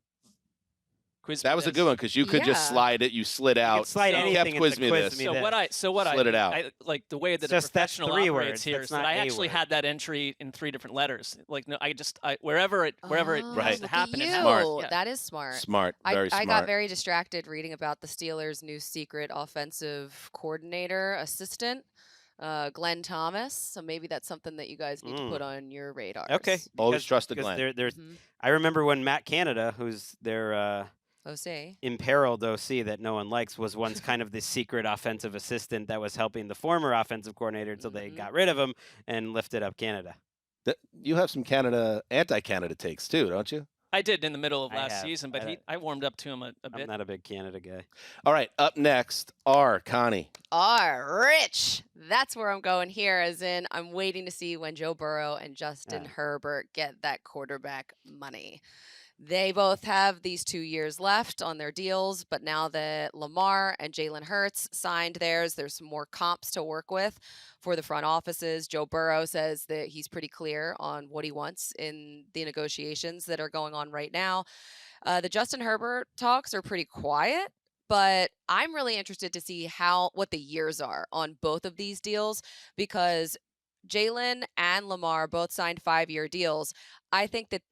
Quiz That me was a this. good one, because you could just Yeah. slide it. You slid out. slide So- anything Kept into quiz me quiz this. me So this. what Slid it out. I like the way that It's a just that's professional 3 operates words. here. That's So that not I a actually word. had that entry in 3 different letters. Like no, wherever it Oh, Right. has to look happen, at it you. happens. Smart. Yeah. That is smart. Smart. Very I smart. got very distracted reading about the Steelers' new secret offensive coordinator assistant. Glenn Thomas. So maybe that's something that you guys need to put on your radars. Okay. Always trusted Glenn. There's, Mhm. I remember when Matt Canada, who's their OC. imperiled OC that no one likes, was once kind of the secret offensive assistant that was helping the former offensive coordinator until they got rid of him and lifted up Canada. You have some anti-Canada takes too, don't you? I did in the middle of I last have. season, but I warmed up to him a I'm bit. not a big Canada guy. All right, up next, Connie. Rich. That's where I'm going here, as in I'm waiting to see when Joe Burrow and Justin Herbert get that quarterback money. They both have these 2 years left on their deals, but now that Lamar and Jalen Hurts signed theirs, there's some more comps to work with for the front offices. Joe Burrow says that he's pretty clear on what he wants in the negotiations that are going on right now. The Justin Herbert talks are pretty quiet, but I'm really interested to see what the years are on both of these deals, because Jalen and Lamar both signed 5-year deals. I think that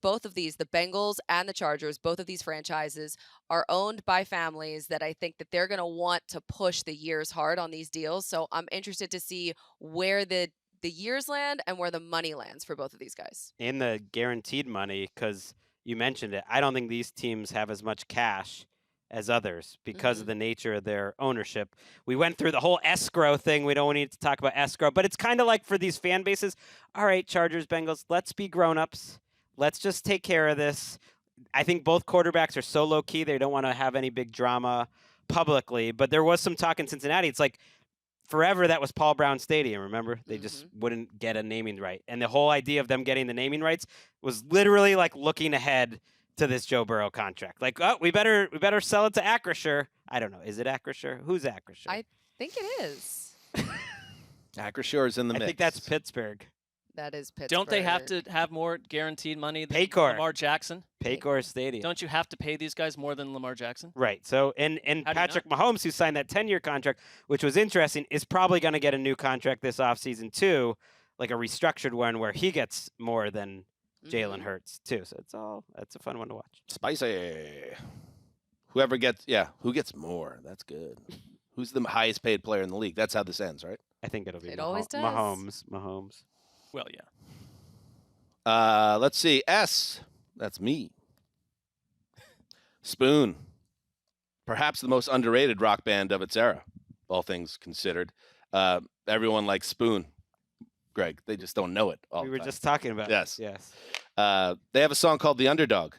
both of these, the Bengals and the Chargers, both of these franchises are owned by families that I think that they're going to want to push the years hard on these deals. So I'm interested to see where the years land and where the money lands for both of these guys. And the guaranteed money, because you mentioned it, I don't think these teams have as much cash as others because of the nature of their ownership. We went through the whole escrow thing. We don't need to talk about escrow, but it's kind of like for these fan bases, all right, Chargers, Bengals, let's be grown-ups. Let's just take care of this. I think both quarterbacks are so low-key, they don't want to have any big drama publicly, but there was some talk in Cincinnati. It's like forever that was Paul Brown Stadium, remember? They just wouldn't get a naming right. And the whole idea of them getting the naming rights was literally like looking ahead to this Joe Burrow contract. Like, oh, we better sell it to Acrisure. I don't know. Is it Acrisure? Who's Acrisure? I think it is. Acrisure is in the mix. I think that's Pittsburgh. That is Pittsburgh. Don't they have to have more guaranteed money than Paycor. Lamar Jackson? Paycor Stadium. Don't you have to pay these guys more than Lamar Jackson? Right. So, and Patrick Mahomes, who signed that 10-year contract, which was interesting, is probably going to get a new contract this offseason too, like a restructured one where he gets more than Jalen Hurts too. So that's a fun one to watch. Spicy. Who gets more? That's good. Who's the highest paid player in the league? That's how this ends, right? I think it'll be always does. Mahomes. Well, yeah. Let's see. S. That's me. Spoon. Perhaps the most underrated rock band of its era, all things considered. Everyone likes Spoon. Greg, they just don't know it. We were just talking about yes. Yes. They have a song called The Underdog.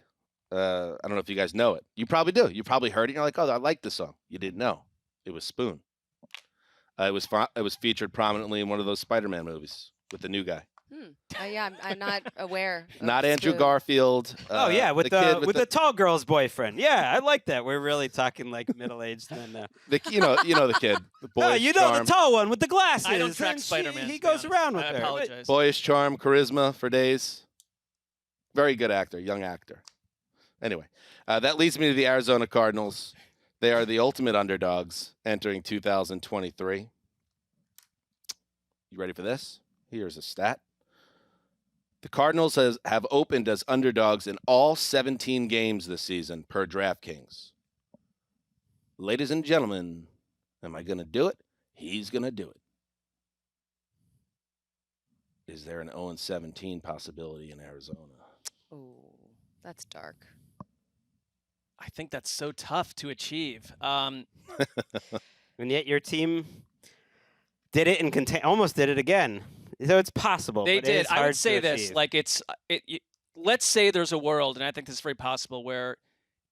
I don't know if you guys know it. You probably do. You probably heard it. And you're like, oh, I like this song. You didn't know. It was Spoon. It was featured prominently in one of those Spider-Man movies with the new guy. Yeah, I'm not aware. Not Andrew Spoon. Garfield. With the tall girl's boyfriend. Yeah, I like that. We're really talking like middle-aged men now. the kid, the boyish charm. The tall one with the glasses. I don't track and Spider-Man. He goes around with I her. apologize. Boyish charm, charisma for days. Very good actor, young actor. Anyway, that leads me to the Arizona Cardinals. They are the ultimate underdogs entering 2023. You ready for this? Here's a stat. The Cardinals have opened as underdogs in all 17 games this season per DraftKings. Ladies and gentlemen, am I going to do it? He's going to do it. Is there an 0-17 possibility in Arizona? Ooh, that's dark. I think that's so tough to achieve. And yet your team did it and almost did it again. So it's possible. They but did. It is I hard would say to this, achieve. like let's say there's a world, and I think this is very possible, where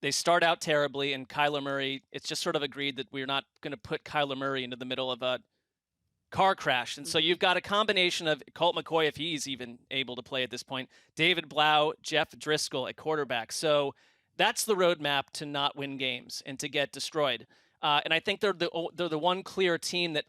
they start out terribly and Kyler Murray, it's just sort of agreed that we're not going to put Kyler Murray into the middle of a car crash. And so you've got a combination of Colt McCoy, if he's even able to play at this point, David Blau, Jeff Driscoll at quarterback. So that's the roadmap to not win games and to get destroyed. And I think they're the one clear team that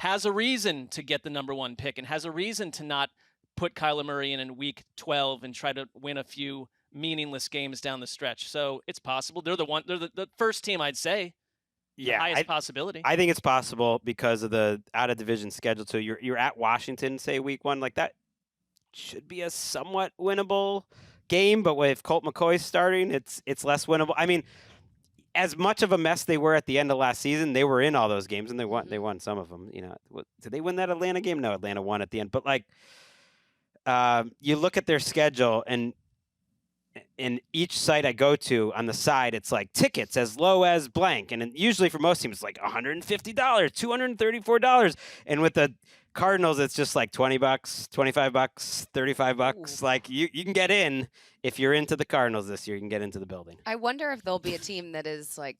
has a reason to get the number one pick and has a reason to not put Kyler Murray in week 12 and try to win a few meaningless games down the stretch. So it's possible. They're the first team, I'd say. Yeah, the highest possibility. I think it's possible because of the out of division schedule. So you're at Washington, say week 1, like that should be a somewhat winnable game. But if Colt McCoy's starting, it's less winnable. I mean, as much of a mess they were at the end of last season, they were in all those games and they won. They won some of them. You know, did they win that Atlanta game? No, Atlanta won at the end. But like, you look at their schedule, and in each site I go to on the side, it's like tickets as low as blank, and usually for most teams it's like $150, $234, and with the Cardinals it's just like $20, $25, $35. Like you can get in if you're into the Cardinals this year. You can get into the building. I wonder if there'll be a team that is like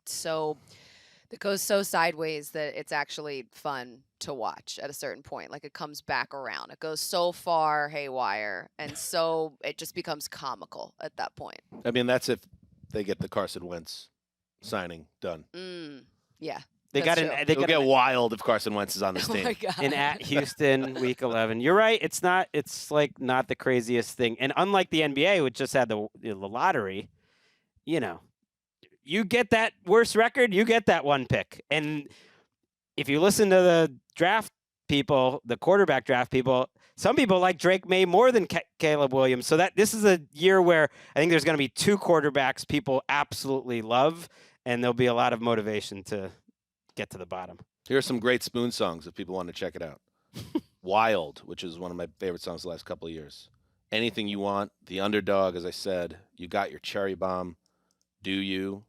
that goes so sideways that it's actually fun to watch at a certain point. Like it comes back around. It goes so far haywire, and so it just becomes comical at that point. I mean, that's if they get the Carson Wentz signing done. Yeah. They got true. an. They It'll got get an, wild if Carson Wentz is on this Oh team. my God. in at Houston week 11. You're right. It's not. It's like not the craziest thing. And unlike the NBA, which just had the lottery, you know, you get that worst record, you get that one pick. And if you listen to the draft people, the quarterback draft people, some people like Drake May more than Caleb Williams. So that this is a year where I think there's going to be two quarterbacks people absolutely love, and there'll be a lot of motivation to get to the bottom. Here are some great Spoon songs if people want to check it out. Wild, which is one of my favorite songs the last couple of years. Anything You Want, The Underdog, as I said, You Got Your Cherry Bomb, Do You,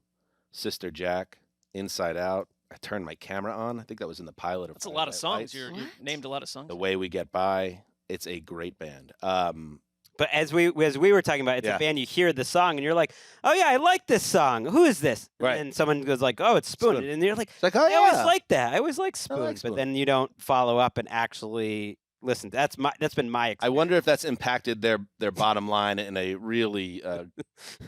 Sister Jack, Inside Out. I turned my camera on. I think that was in the pilot of That's a lot of songs. Lights. You named a lot of songs. The Way We Get By. It's a great band. But as we were talking about, it's a band, you hear the song and you're like, oh yeah, I like this song. Who is this? Right. And someone goes like, oh, it's Spoon. And you're like, It's like, oh I yeah. always like that. I always like Spoon. Spoon. But then you don't follow up and actually listen. That's been my experience. I wonder if that's impacted their bottom line in a really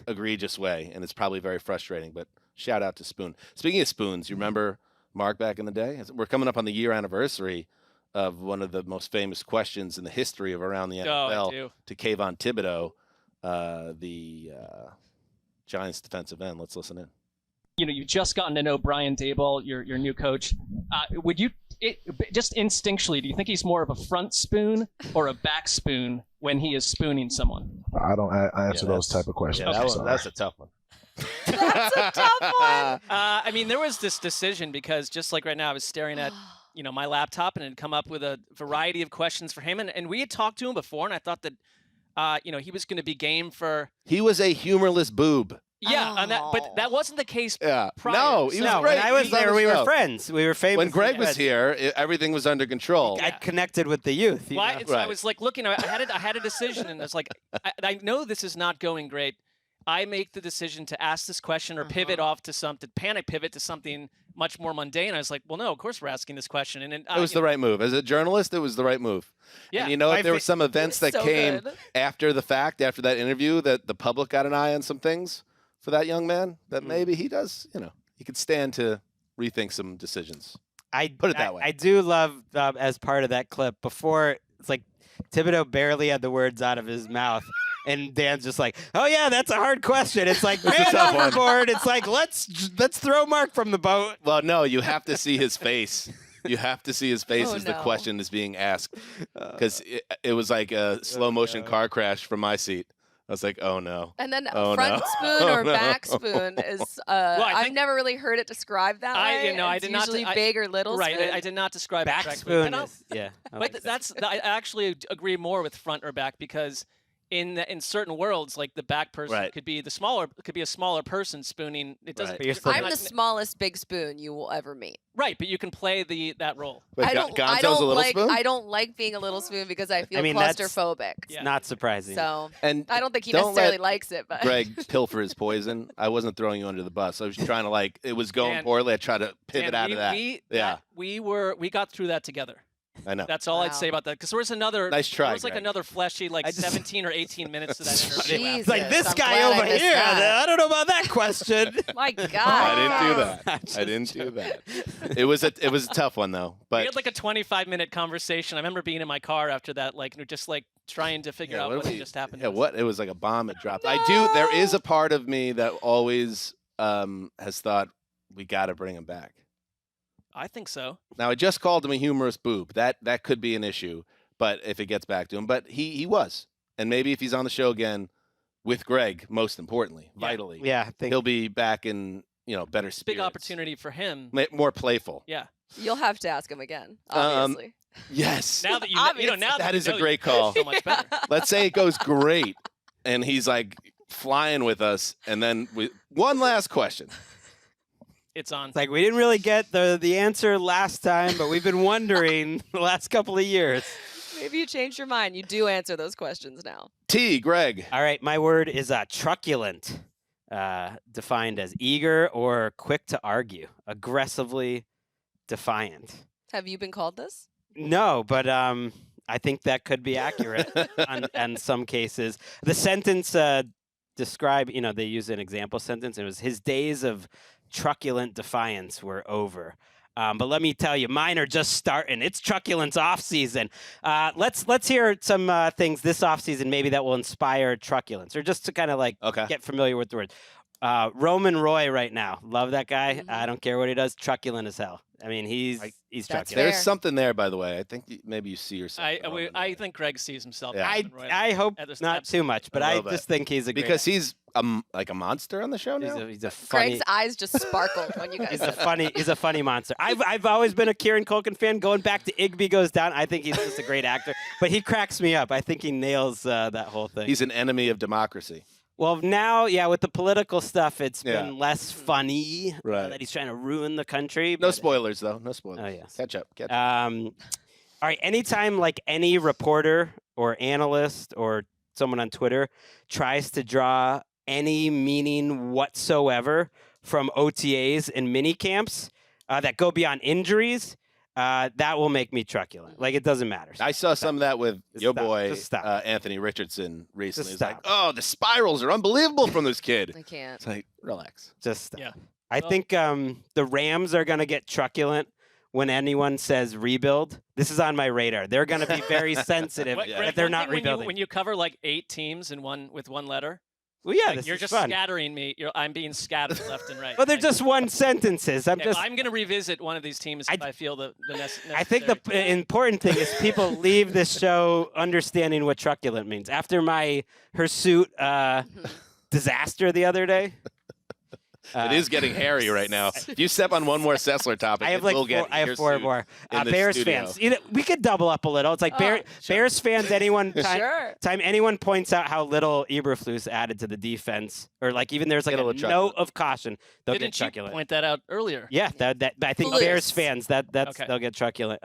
egregious way, and it's probably very frustrating. But shout out to Spoon. Speaking of spoons, you remember Mark back in the day? We're coming up on the year anniversary of one of the most famous questions in the history of around the NFL to Kayvon Thibodeau, the Giants defensive end. Let's listen in. You know, you've just gotten to know Brian Daboll, your new coach. Would you just instinctually, do you think he's more of a front spoon or a back spoon when he is spooning someone? I don't answer those type of questions. Yeah, that's a tough one. That's a tough one. I mean, there was this decision because just like right now, I was staring at my laptop and it had come up with a variety of questions for him, and we had talked to him before, and I thought that he was going to be game for. He was a humorless boob. Yeah, but that wasn't the case. Yeah, prior. no, he was No, great. when I was He on there, the we were show. friends. We were famous. When Greg was here, everything was under control. I connected with the youth. Well, Right. I was like looking. I had a decision, and it's like I know this is not going great. I make the decision to ask this question or pivot off to something, panic pivot to something much more mundane. I was like, well, no, of course we're asking this question. And It was the right move. As a journalist, it was the right move. Yeah. And you know, if there were some events that so came good. after the fact, after that interview, that the public got an eye on some things for that young man, that maybe he does, he could stand to rethink some decisions. Put it that way. I do love, as part of that clip, before, it's like Thibodeau barely had the words out of his mouth. And Dan's just like, oh yeah, that's a hard question. It's like, man overboard. It's like, let's throw Mark from the boat. Well, no, you have to see his face. You have to see his face Oh, as the no. question is being asked, because it was like a slow motion car crash from my seat. I was like, oh no. And then Oh, front no. spoon or Oh, no. back spoon is I I've think- never really heard it described that way. I It's did not. usually I- big or little Right. spoon. I did not describe Back it correctly. spoon And is, yeah. But I actually agree more with front or back because in certain worlds, like the back person Right. could be a smaller person spooning. It doesn't. Right. But you're still I'm not- the smallest big spoon you will ever meet. right, but you can play that role. Wait, I don't Gonzo's a little like spoon? I don't like being a little spoon because I feel mean, that's- claustrophobic. Yeah. not surprising. So And I don't think he don't necessarily let likes it, but Greg pilfer his poison. I wasn't throwing you under the bus. I was trying to it was going Dan- poorly. I tried to pivot Dan, out of that. We got through that together. I know. That's all I'd Wow. say about that. Because there was another. Nice try, There was like Greg. another fleshy, like I just- 17 or 18 minutes to that interview. Jesus, It's like this I'm guy glad I over missed here. that. I don't know about that question. My God. I didn't do that. I'm I didn't do that. It was a tough one though. We But had like a 25-minute conversation. I remember being in my car after that, just trying to figure out what had just happened. Yeah, what? It was like a bomb had dropped. There is a part of me that always has thought we got to bring him back. I think so. Now I just called him a humorous boob. That could be an issue, but if it gets back to him, but he was, and maybe if he's on the show again with Greg, most importantly, vitally, Yeah, I think he'll be back in better spirits. Big opportunity for him. More playful. Yeah. You'll have to ask him again, obviously. Yes. Now that that is a great call. So much better. Let's say it goes great, and he's like flying with us, and then one last question. It's on. It's like we didn't really get the answer last time, but we've been wondering the last couple of years. Maybe you changed your mind. You do answer those questions now. Greg. All right, my word is truculent, defined as eager or quick to argue, aggressively defiant. Have you been called this? No, but I think that could be accurate on some cases. The sentence describe, they use an example sentence. It was his days of truculent defiance were over. But let me tell you, mine are just starting. It's truculence off season. Let's hear some things this off season maybe that will inspire truculence, or just to kind of get familiar with the word. Roman Roy right now, love that guy. Mm-hmm. I don't care what he does. Truculent as hell. I mean, he's truculent. There's something there, by the way. I think maybe you see yourself. I think Greg sees himself. Yeah. I hope not too much, but I just think he's because he's like a monster on the show now. He's a funny. Greg's eyes just sparkled when you guys. He's a funny monster. I've always been a Kieran Culkin fan. Going back to Igby Goes Down, I think he's just a great actor. But he cracks me up. I think he nails that whole thing. He's an enemy of democracy. Well, now, with the political stuff, it's been less funny that he's trying to ruin the country. No spoilers, though. No spoilers. Oh, yes. Catch up. All right. Anytime, any reporter or analyst or someone on Twitter tries to draw any meaning whatsoever from OTAs and mini camps that go beyond injuries, that will make me truculent. It doesn't matter. I saw some of that with your boy Anthony Richardson recently. He's like, oh, the spirals are unbelievable from this kid. I can't. It's like, relax. Just stop. Yeah. I think the Rams are going to get truculent when anyone says rebuild. This is on my radar. They're going to be very sensitive if they're not rebuilding. When you cover 8 teams in with one letter. Well, yeah, you're just fun. Scattering me. I'm being scattered left and right. Well, they're just one sentences. I'm going to revisit one of these teams if I feel the necessary. I think the important thing is people leave this show understanding what truculent means. After my hirsute disaster the other day. It is getting hairy right now. If you step on one more Sessler topic, I have 4 more. Bears studio. fans. We could double up a little. It's like Bears fans, time anyone points out how little Eberflus added to the defense, or even there's a note of caution, they'll get truculent. You point that out earlier? Yeah, I think Bears fans, they'll get truculent.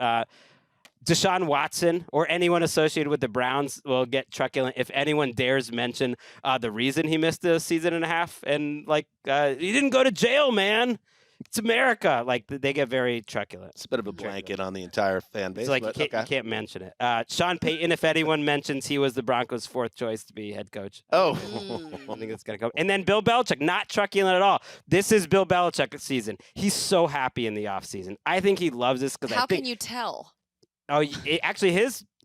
Deshaun Watson or anyone associated with the Browns will get truculent if anyone dares mention the reason he missed a season and a half. And he didn't go to jail, man. It's America. They get very truculent. It's a bit of a blanket on the entire fan base. It's you can't mention it. Sean Payton, if anyone mentions he was the Broncos' 4th choice to be head coach. Oh. I think it's going to come. And then Bill Belichick, not truculent at all. This is Bill Belichick's season. He's so happy in the offseason. I think he loves this because How can you tell? Oh, actually,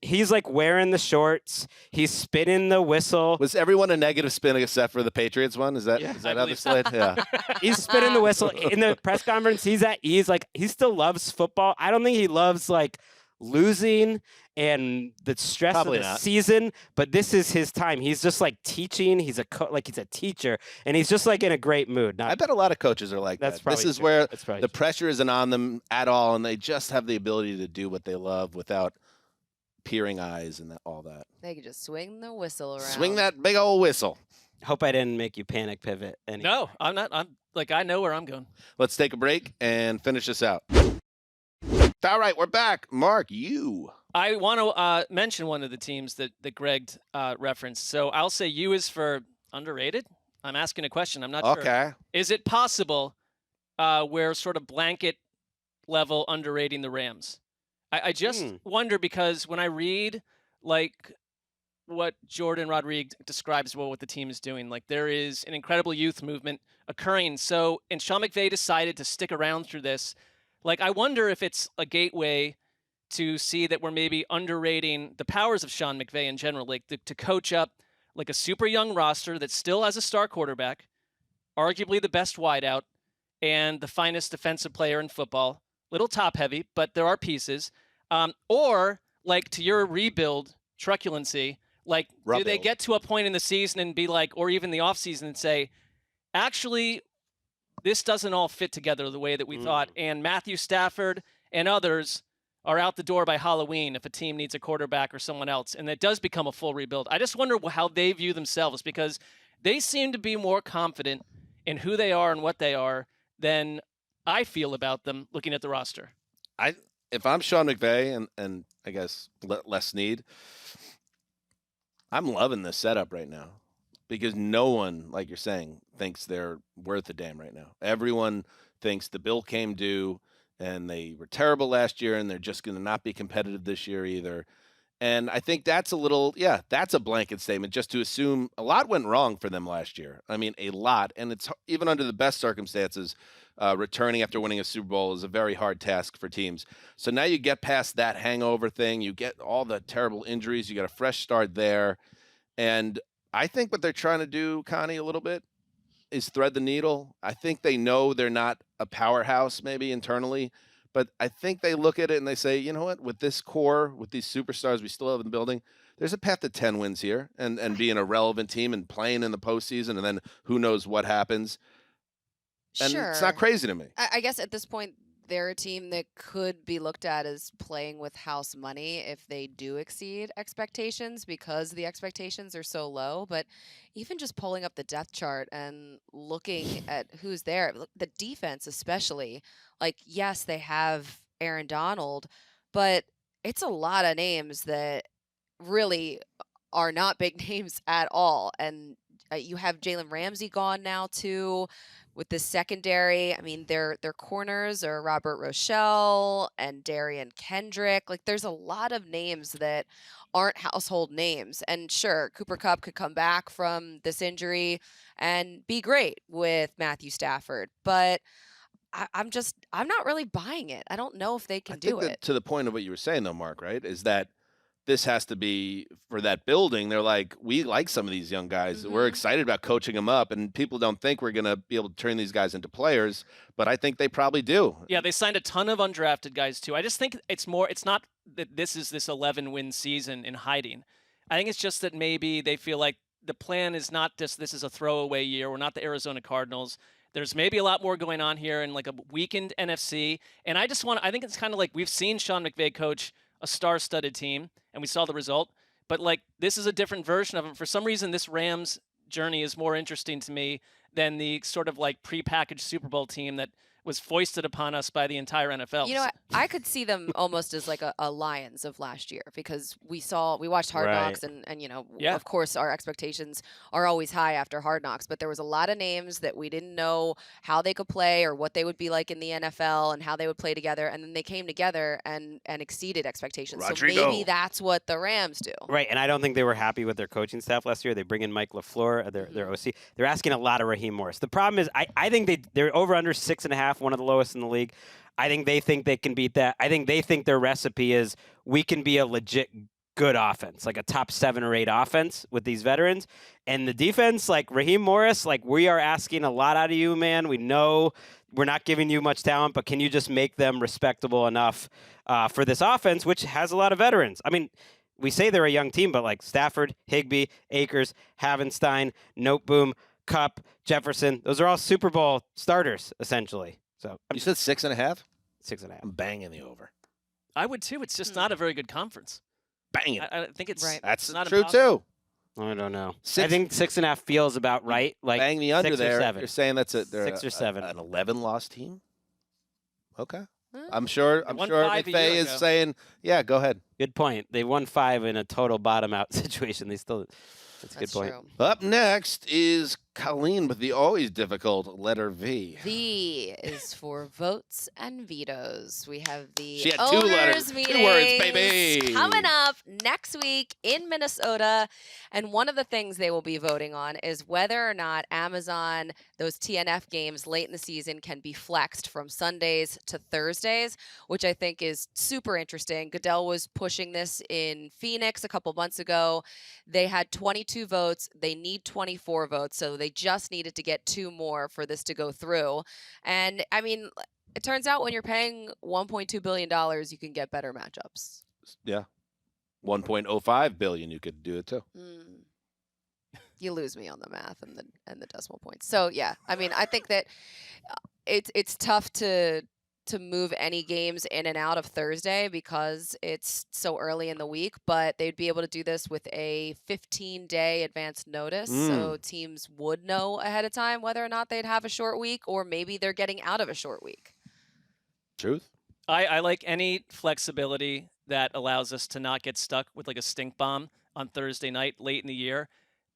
he's wearing the shorts. He's spinning the whistle. Was everyone a negative spin except for the Patriots one? Is that how this played? Yeah. He's spinning the whistle in the press conference. He's at ease. He still loves football. I don't think he loves losing and the stress of the season. But this is his time. He's just teaching. He's he's a teacher, and he's just in a great mood. I bet a lot of coaches are like that. This is true. where the pressure isn't on them at all, and they just have the ability to do what they love without peering eyes and all that. They can just swing the whistle around. Swing that big old whistle. Hope I didn't make you panic pivot. No, I'm not. I know where I'm going. Let's take a break and finish this out. All right, we're back. Mark, you. I want to mention one of the teams that Greg referenced. So I'll say U is for underrated. I'm asking a question. I'm not sure. Okay. Is it possible we're sort of blanket level underrating the Rams? I just wonder because when I read what Jordan Rodriguez describes what the team is doing, there is an incredible youth movement occurring. So, and Sean McVay decided to stick around through this. I wonder if it's a gateway to see that we're maybe underrating the powers of Sean McVay in general, to coach up a super young roster that still has a star quarterback, arguably the best wideout, and the finest defensive player in football. Little top heavy, but there are pieces. Or to your rebuild truculency, do they get to a point in the season and be or even the offseason and say, actually, this doesn't all fit together the way that we thought. And Matthew Stafford and others are out the door by Halloween if a team needs a quarterback or someone else. And it does become a full rebuild. I just wonder how they view themselves, because they seem to be more confident in who they are and what they are than I feel about them looking at the roster. If I'm Sean McVay and I guess Les Snead, I'm loving this setup right now because no one, like you're saying, thinks they're worth a damn right now. Everyone thinks the bill came due and they were terrible last year and they're just going to not be competitive this year either. And I think that's that's a blanket statement just to assume a lot went wrong for them last year. I mean, a lot. And it's even under the best circumstances, returning after winning a Super Bowl is a very hard task for teams. So now you get past that hangover thing. You get all the terrible injuries. You got a fresh start there. And I think what they're trying to do, Connie, a little bit is thread the needle. I think they know they're not a powerhouse maybe internally. But I think they look at it and they say, you know what, with this core, with these superstars we still have in the building, there's a path to 10 wins here and being a relevant team and playing in the postseason, and then who knows what happens. And it's not crazy to me. I guess at this point, they're a team that could be looked at as playing with house money if they do exceed expectations because the expectations are so low. But even just pulling up the depth chart and looking at who's there, the defense especially, like, yes, they have Aaron Donald, but it's a lot of names that really are not big names at all. And you have Jalen Ramsey gone now too. With the secondary, I mean, their corners are Robert Rochelle and Darian Kendrick. Like, there's a lot of names that aren't household names. And sure, Cooper Kupp could come back from this injury and be great with Matthew Stafford. But I'm not really buying it. I don't know if they can do it. To the point of what you were saying, though, Mark, right, is that this has to be for that building. They're like, we like some of these young guys. We're excited about coaching them up, and people don't think we're going to be able to turn these guys into players, but I think they probably do. Yeah, they signed a ton of undrafted guys too. I just think it's not that this is this 11-win season in hiding. I think it's just that maybe they feel like the plan is not just this is a throwaway year. We're not the Arizona Cardinals. There's maybe a lot more going on here in like a weakened NFC, and I think it's kind of like we've seen Sean McVay coach a star-studded team, and we saw the result. But, like, this is a different version of it. For some reason, this Rams journey is more interesting to me than the sort of, like, prepackaged Super Bowl team that was foisted upon us by the entire NFL. You know, I could see them almost as like a Lions of last year because we watched Hard Knocks and you know, of course our expectations are always high after Hard Knocks, but there was a lot of names that we didn't know how they could play or what they would be like in the NFL and how they would play together, and then they came together and exceeded expectations. Rodrigo. So maybe that's what the Rams do. Right, and I don't think they were happy with their coaching staff last year. They bring in Mike LaFleur, their OC. They're asking a lot of Raheem Morris. The problem is I think they're over under 6.5, one of the lowest in the league. I think they think they can beat that. I think they think their recipe is we can be a legit good offense, like a top 7 or 8 offense with these veterans. And the defense, like Raheem Morris, like we are asking a lot out of you, man. We know we're not giving you much talent, but can you just make them respectable enough for this offense, which has a lot of veterans? I mean, we say they're a young team, but like Stafford, Higbee, Akers, Havenstein, Noteboom, Kupp, Jefferson, those are all Super Bowl starters, essentially. So you said 6.5? 6.5. I'm banging the over. I would too. It's just not a very good conference. Bang it. I think it's right. That's not true impossible. too. I don't know. I think 6.5 feels about right. Like bang the under 6 or there. 7. You're saying that's they're 6 or 7. an 11-loss team. Okay. Huh? I'm sure McVay is saying, yeah, go ahead. Good point. They won 5 in a total bottom-out situation. That's a good point. True. Up next is Colleen with the always difficult letter V. V is for votes and vetoes. We have the She had 2 owners letters, 2 meetings words, baby. coming up next week in Minnesota. And one of the things they will be voting on is whether or not Amazon, those TNF games late in the season, can be flexed from Sundays to Thursdays, which I think is super interesting. Goodell was pushing this in Phoenix a couple months ago. They had 22 votes. They need 24 votes, so they just needed to get 2 more for this to go through. And, I mean, it turns out when you're paying $1.2 billion, you can get better matchups. Yeah. $1.05 billion, you could do it too. You lose me on the math and the decimal points. So yeah, I mean, I think that it's tough to move any games in and out of Thursday because it's so early in the week, but they'd be able to do this with a 15-day advance notice. So teams would know ahead of time whether or not they'd have a short week, or maybe they're getting out of a short week. Truth. I like any flexibility that allows us to not get stuck with like a stink bomb on Thursday night late in the year.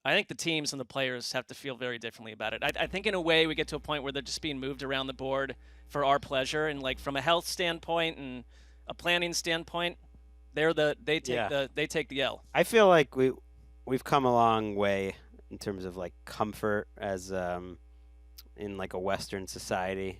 I think the teams and the players have to feel very differently about it. I think in a way we get to a point where they're just being moved around the board for our pleasure, and like from a health standpoint and a planning standpoint, they take the L. I feel like we've come a long way in terms of like comfort as in like a Western society.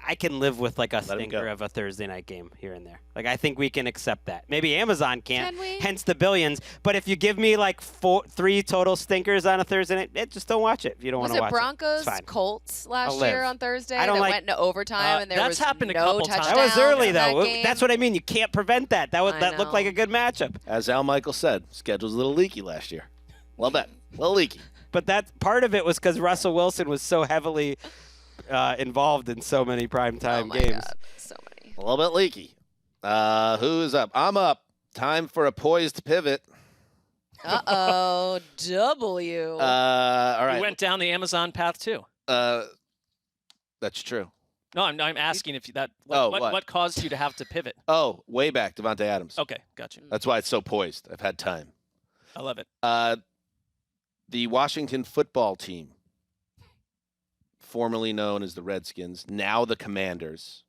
I can live with like a stinker of a Thursday night game here and there. Like I think we can accept that. Maybe Amazon can't, hence the billions. But if you give me like 3 total stinkers on a Thursday night, just don't watch it if you don't want to watch it. Was it Broncos Colts last year on Thursday that went into overtime and there was happened no a couple touchdowns? That was early though. That That's what I mean. You can't prevent that. That looked like a good matchup. As Al Michael said, schedule's a little leaky last year. Well, a little leaky. But that part of it was because Russell Wilson was so heavily involved in so many primetime games. God, so many. A little bit leaky. Who's up? I'm up. Time for a poised pivot. Uh-oh. W. All right. We went down the Amazon path too. That's true. No, I'm asking if that. What caused you to have to pivot? Oh, way back, Devontae Adams. Okay, got you. That's why it's so poised. I've had time. I love it. The Washington football team, formerly known as the Redskins, now the Commanders.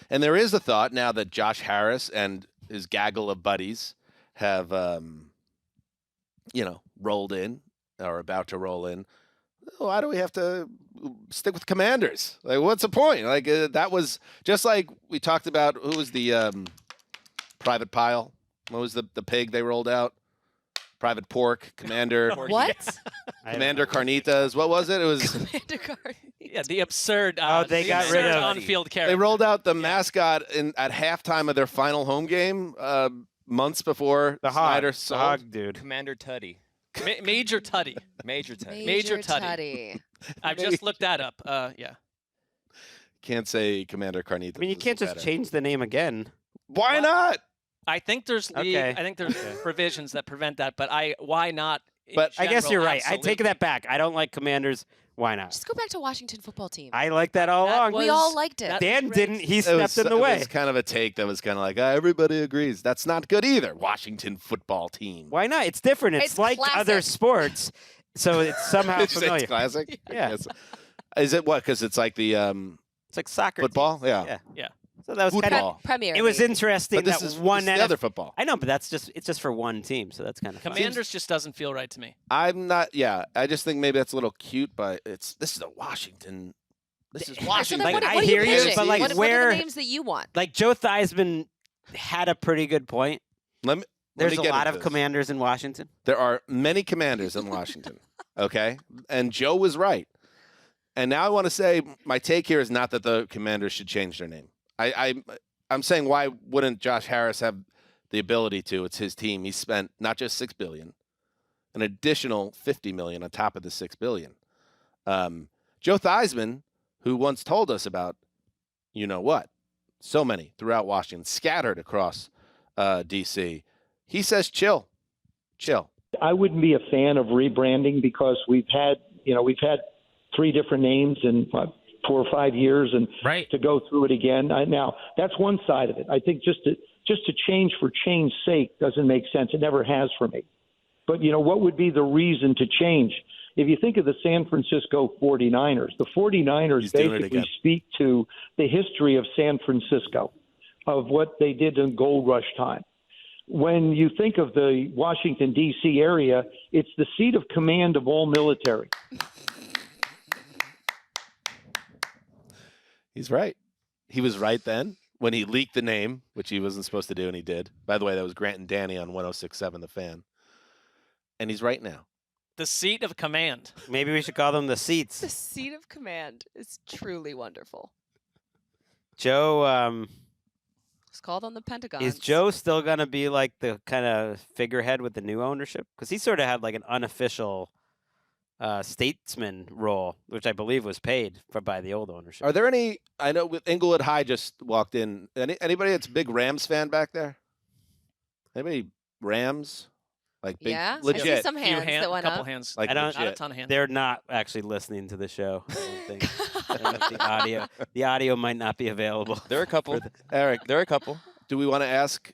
And there is a thought now that Josh Harris and his gaggle of buddies have, rolled in or about to roll in. Why do we have to stick with Commanders? Like, what's the point? Like, that was just like we talked about. Who was the Private Pile? What was the pig they rolled out? Private Pork, Commander. What? Commander Carnitas. What was it? It was Commander Carnitas. Yeah, the absurd. They got rid of on-field character. They rolled out the mascot at halftime of their final home game months before Snyder sold. The hog dude. Commander Tuddy. Major Tuddy. Major Tuddy. Major Tuddy. I've just looked that up. Yeah. Can't say Commander Carnitas. I mean, you can't just change the name again. Why not? I think there's provisions that prevent that, but why not? But I guess you're right. Absolutely. I take that back. I don't like Commanders. Why not? Just go back to Washington football team. I like that all along. We all liked it. Dan didn't. He stepped in the way. It was kind of a take that was kind of like, everybody agrees. That's not good either. Washington football team. Why not? It's different. It's like classic. other sports, so it's somehow familiar. It's classic? Yeah. Is it what? Because it's like the It's like soccer. football? teams. Yeah. Yeah. So that was kind of Premier. It was League. interesting But this that is one the other football. I know, but it's just for one team, so that's kind of Commanders just doesn't feel right to me. I'm not. Yeah, I just think maybe that's a little cute, but this is a Washington. This is So Washington. then Like, what I are you hear you, pitching? but, like, what are where- the names that you want? Like Joe Theismann had a pretty good point. Let me There's a get lot into of this. commanders in Washington. There are many Commanders in Washington. Okay, and Joe was right. And now I want to say my take here is not that the Commanders should change their name. I'm saying, why wouldn't Josh Harris have the ability to? It's his team. He spent not just $6 billion, an additional $50 million on top of the $6 billion. Joe Theismann, who once told us about, so many throughout Washington, scattered across D.C. He says, chill. I wouldn't be a fan of rebranding because we've had 3 different names in 4 or 5 years, and to go through it again. Now, that's one side of it. I think just to change for change's sake doesn't make sense. It never has for me. But, what would be the reason to change? If you think of the San Francisco 49ers, the 49ers basically speak to the history of San Francisco, of what they did in Gold Rush time. When you think of the Washington, D.C. area, it's the seat of command of all military. He's right. He was right then when he leaked the name, which he wasn't supposed to do, and he did. By the way, that was Grant and Danny on 106.7 The Fan. And he's right now. The seat of command. Maybe we should call them the seats. The seat of command is truly wonderful. Joe, It's called on the Pentagon. is Joe still going to be like the kind of figurehead with the new ownership? Because he sort of had like an unofficial statesman role, which I believe was paid by the old ownership. Are there any? I know with Inglewood High just walked in. Anybody that's a big Rams fan back there? Anybody Rams? Like big, Yeah, legit. I see some hands that went couple up. hands. Like not a ton of hands. They're not actually listening to the show. I don't think. I don't know if the audio might not be available. There are a couple. Eric, There are a couple. do we want to ask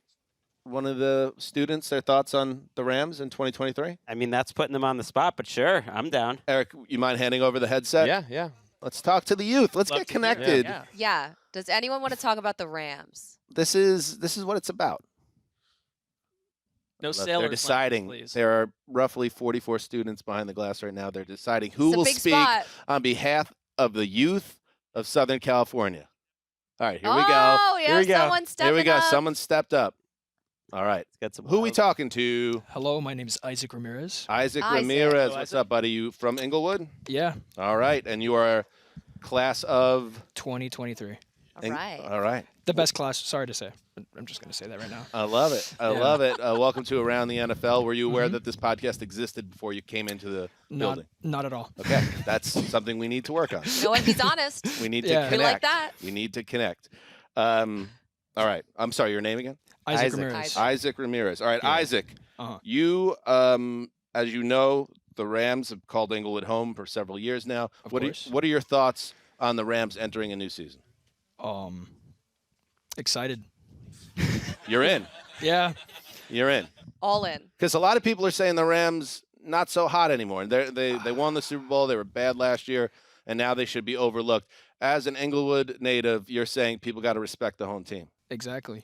one of the students their thoughts on the Rams in 2023? I mean, that's putting them on the spot, but sure, I'm down. Eric, you mind handing over the headset? Yeah. Let's talk to the youth. Let's Love get to hear it. connected. Yeah. Yeah. Does anyone want to talk about the Rams? This is what it's about. No They're sailors. deciding. please. There are roughly 44 students behind the glass right now. They're deciding who It's a will big speak spot. on behalf of the youth of Southern California. All right, here we go. Oh, yeah, Here we go. someone stepping Here we go. up. Someone stepped up. All right. Got some Who we loud- talking to? Hello, my name is Isaac Ramirez. Isaac Isaac. Ramirez. Hello, What's Isaac. up, buddy? You from Inglewood? Yeah, All right. And you are class of? 2023. All right. All right. The best class, sorry to say. But I'm just going to say that right now. I love it. I Yeah. love it. Welcome to Around the NFL. Were you aware that this podcast existed before you came into the building? Not at all. Okay. That's something we need to work on. No, and he's honest. We need Yeah. to We connect. like that. We need to connect. All right. I'm sorry. Your name again? Isaac Isaac. Ramirez. Isaac Ramirez. All right, Yeah. Isaac. Uh-huh. You, as you know, the Rams have called Inglewood home for several years now. Of What course. are your thoughts on the Rams entering a new season? Excited. You're in. Yeah. You're in. All in. Because a lot of people are saying the Rams not so hot anymore. They won the Super Bowl. They were bad last year, and now they should be overlooked. As an Inglewood native, you're saying people got to respect the home team. Exactly.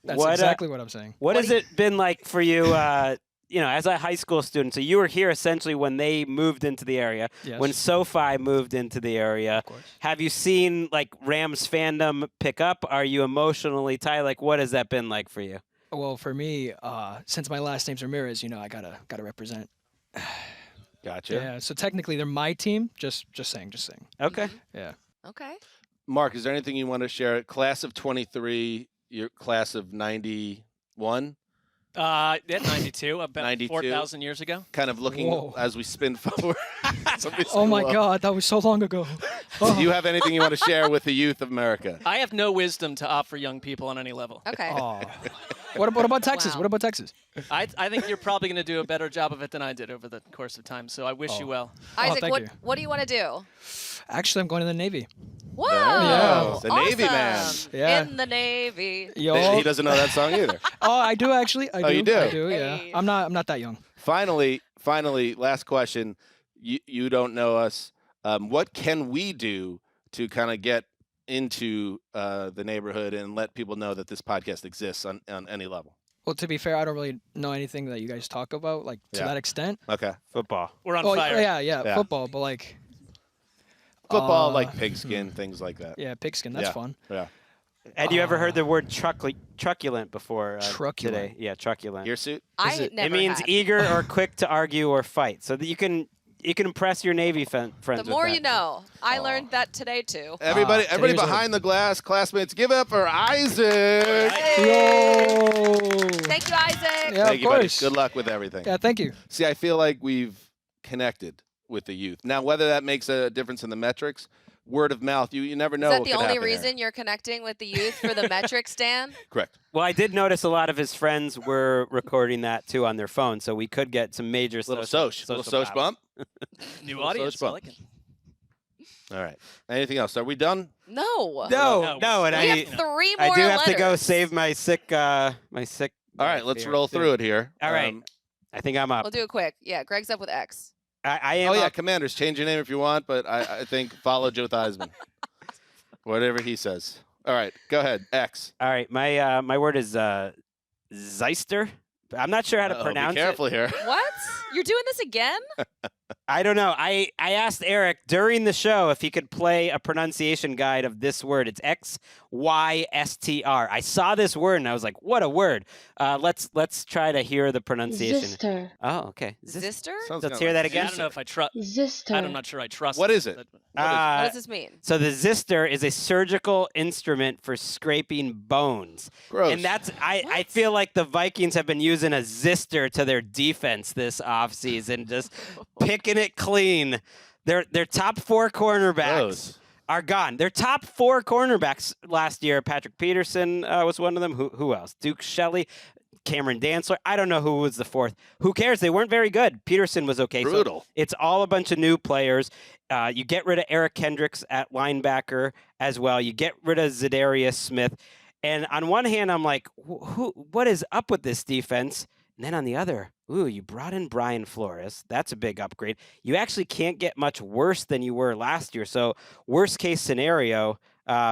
That's What, exactly what I'm saying. What has it been like for you, as a high school student? So you were here essentially when they moved into the area, Yes. when SoFi moved into the area. Of course. Have you seen, like, Rams fandom pick up? Are you emotionally tied? Like, what has that been like for you? Well, for me, since my last name's Ramirez, I gotta represent. Gotcha. Yeah. So technically, they're my team. Just saying. Okay. Yeah. Okay. Mark, is there anything you want to share? Class of 23, your class of 91? Yeah, 92. About 92. 4,000 years ago. Kind of looking Whoa. as we spin forward. Somebody Oh say my whoa. God, that was so long ago. Do you have anything you want to share with the youth of America? I have no wisdom to offer young people on any level. Okay. Oh. What about Texas? Wow. What about Texas? I think you're probably going to do a better job of it than I did over the course of time. So I wish you well. Isaac, thank you. what do you want to do? Actually, I'm going to the Navy. Whoa. Yeah. The Navy man. Awesome. Yeah. In the Navy. Yo. He doesn't know that song either. Oh, I do actually. I do. you do? I do. Yeah. Hey. I'm not that young. Finally, last question. You don't know us. What can we do to kind of get into the neighborhood and let people know that this podcast exists on any level? Well, to be fair, I don't really know anything that you guys talk about, like to Yeah. that extent. Okay. Football. We're on Oh, fire. yeah, football, but like Football, like pigskin, things like that. yeah, pigskin. That's Yeah. fun. Yeah. Had you ever heard the word truculent before Truculent. today? Yeah, truculent. Your suit? I it- never It means had. eager or quick to argue or fight. So that you can impress your Navy friends. The with more that. you know. I learned that today too. Everybody today was a- behind the glass, classmates, give up for Isaac. Yo. Thank you, Isaac. Yeah, Thank of you, buddy. course. Good luck with everything. Yeah, thank you. See, I feel like we've connected with the youth. Now, whether that makes a difference in the metrics, word of mouth, you never know. Is that what the could only happen here. reason you're connecting with the youth for the metrics, Dan? Correct. Well, I did notice a lot of his friends were recording that too on their phone, so we could get some major Little social Soch power. bump. New Little audience. social I like it. All right. Anything else? Are we done? No. No, and We I have 3 I more do have to go letters. save my sick. All right, let's roll through it here. All right. I think I'm up. We'll do it quick. Yeah, Greg's up with X. I am. Oh yeah, up. Commanders, change your name if you want, but I think follow Joe Theismann. Whatever he says. All right, go ahead. X. All right. My word is Zeister. I'm not sure how to pronounce Be careful it. here. What? You're doing this again? I don't know. I asked Eric during the show if he could play a pronunciation guide of this word. It's Xystr. I saw this word and I was like, "What a word!" Let's try to hear the pronunciation. Zister. Oh, okay. Zister? Let's hear that I again. don't know if I trust. Zister. I'm not sure I trust. What is it? but- What does this mean? So the Zister is a surgical instrument for scraping bones. Gross. And that's I feel like the Vikings have been using a Zister to their defense this offseason, just picking it clean. Their top 4 cornerbacks are gone. Their top 4 cornerbacks last year, Patrick Peterson was one of them. Who else? Duke Shelley, Cameron Dantzler. I don't know who was the 4th. Who cares? They weren't very good. Peterson was okay. Brutal. So it's all a bunch of new players. You get rid of Eric Kendricks at linebacker as well. You get rid of Zadarius Smith. And on one hand, I'm like, what is up with this defense? And then on the other, you brought in Brian Flores. That's a big upgrade. You actually can't get much worse than you were last year. So worst case scenario,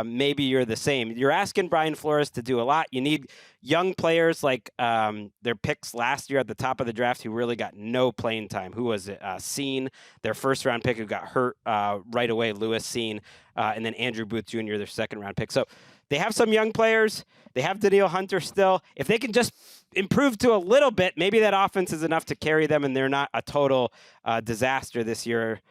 maybe you're the same. You're asking Brian Flores to do a lot. You need young players like their picks last year at the top of the draft who really got no playing time. Who was it? Seen, their first-round pick who got hurt right away, Lewis Seen, and then Andrew Booth Jr., their second-round pick. So they have some young players. They have Danielle Hunter still. If they can just improve to a little bit, maybe that offense is enough to carry them, and they're not a total disaster this year.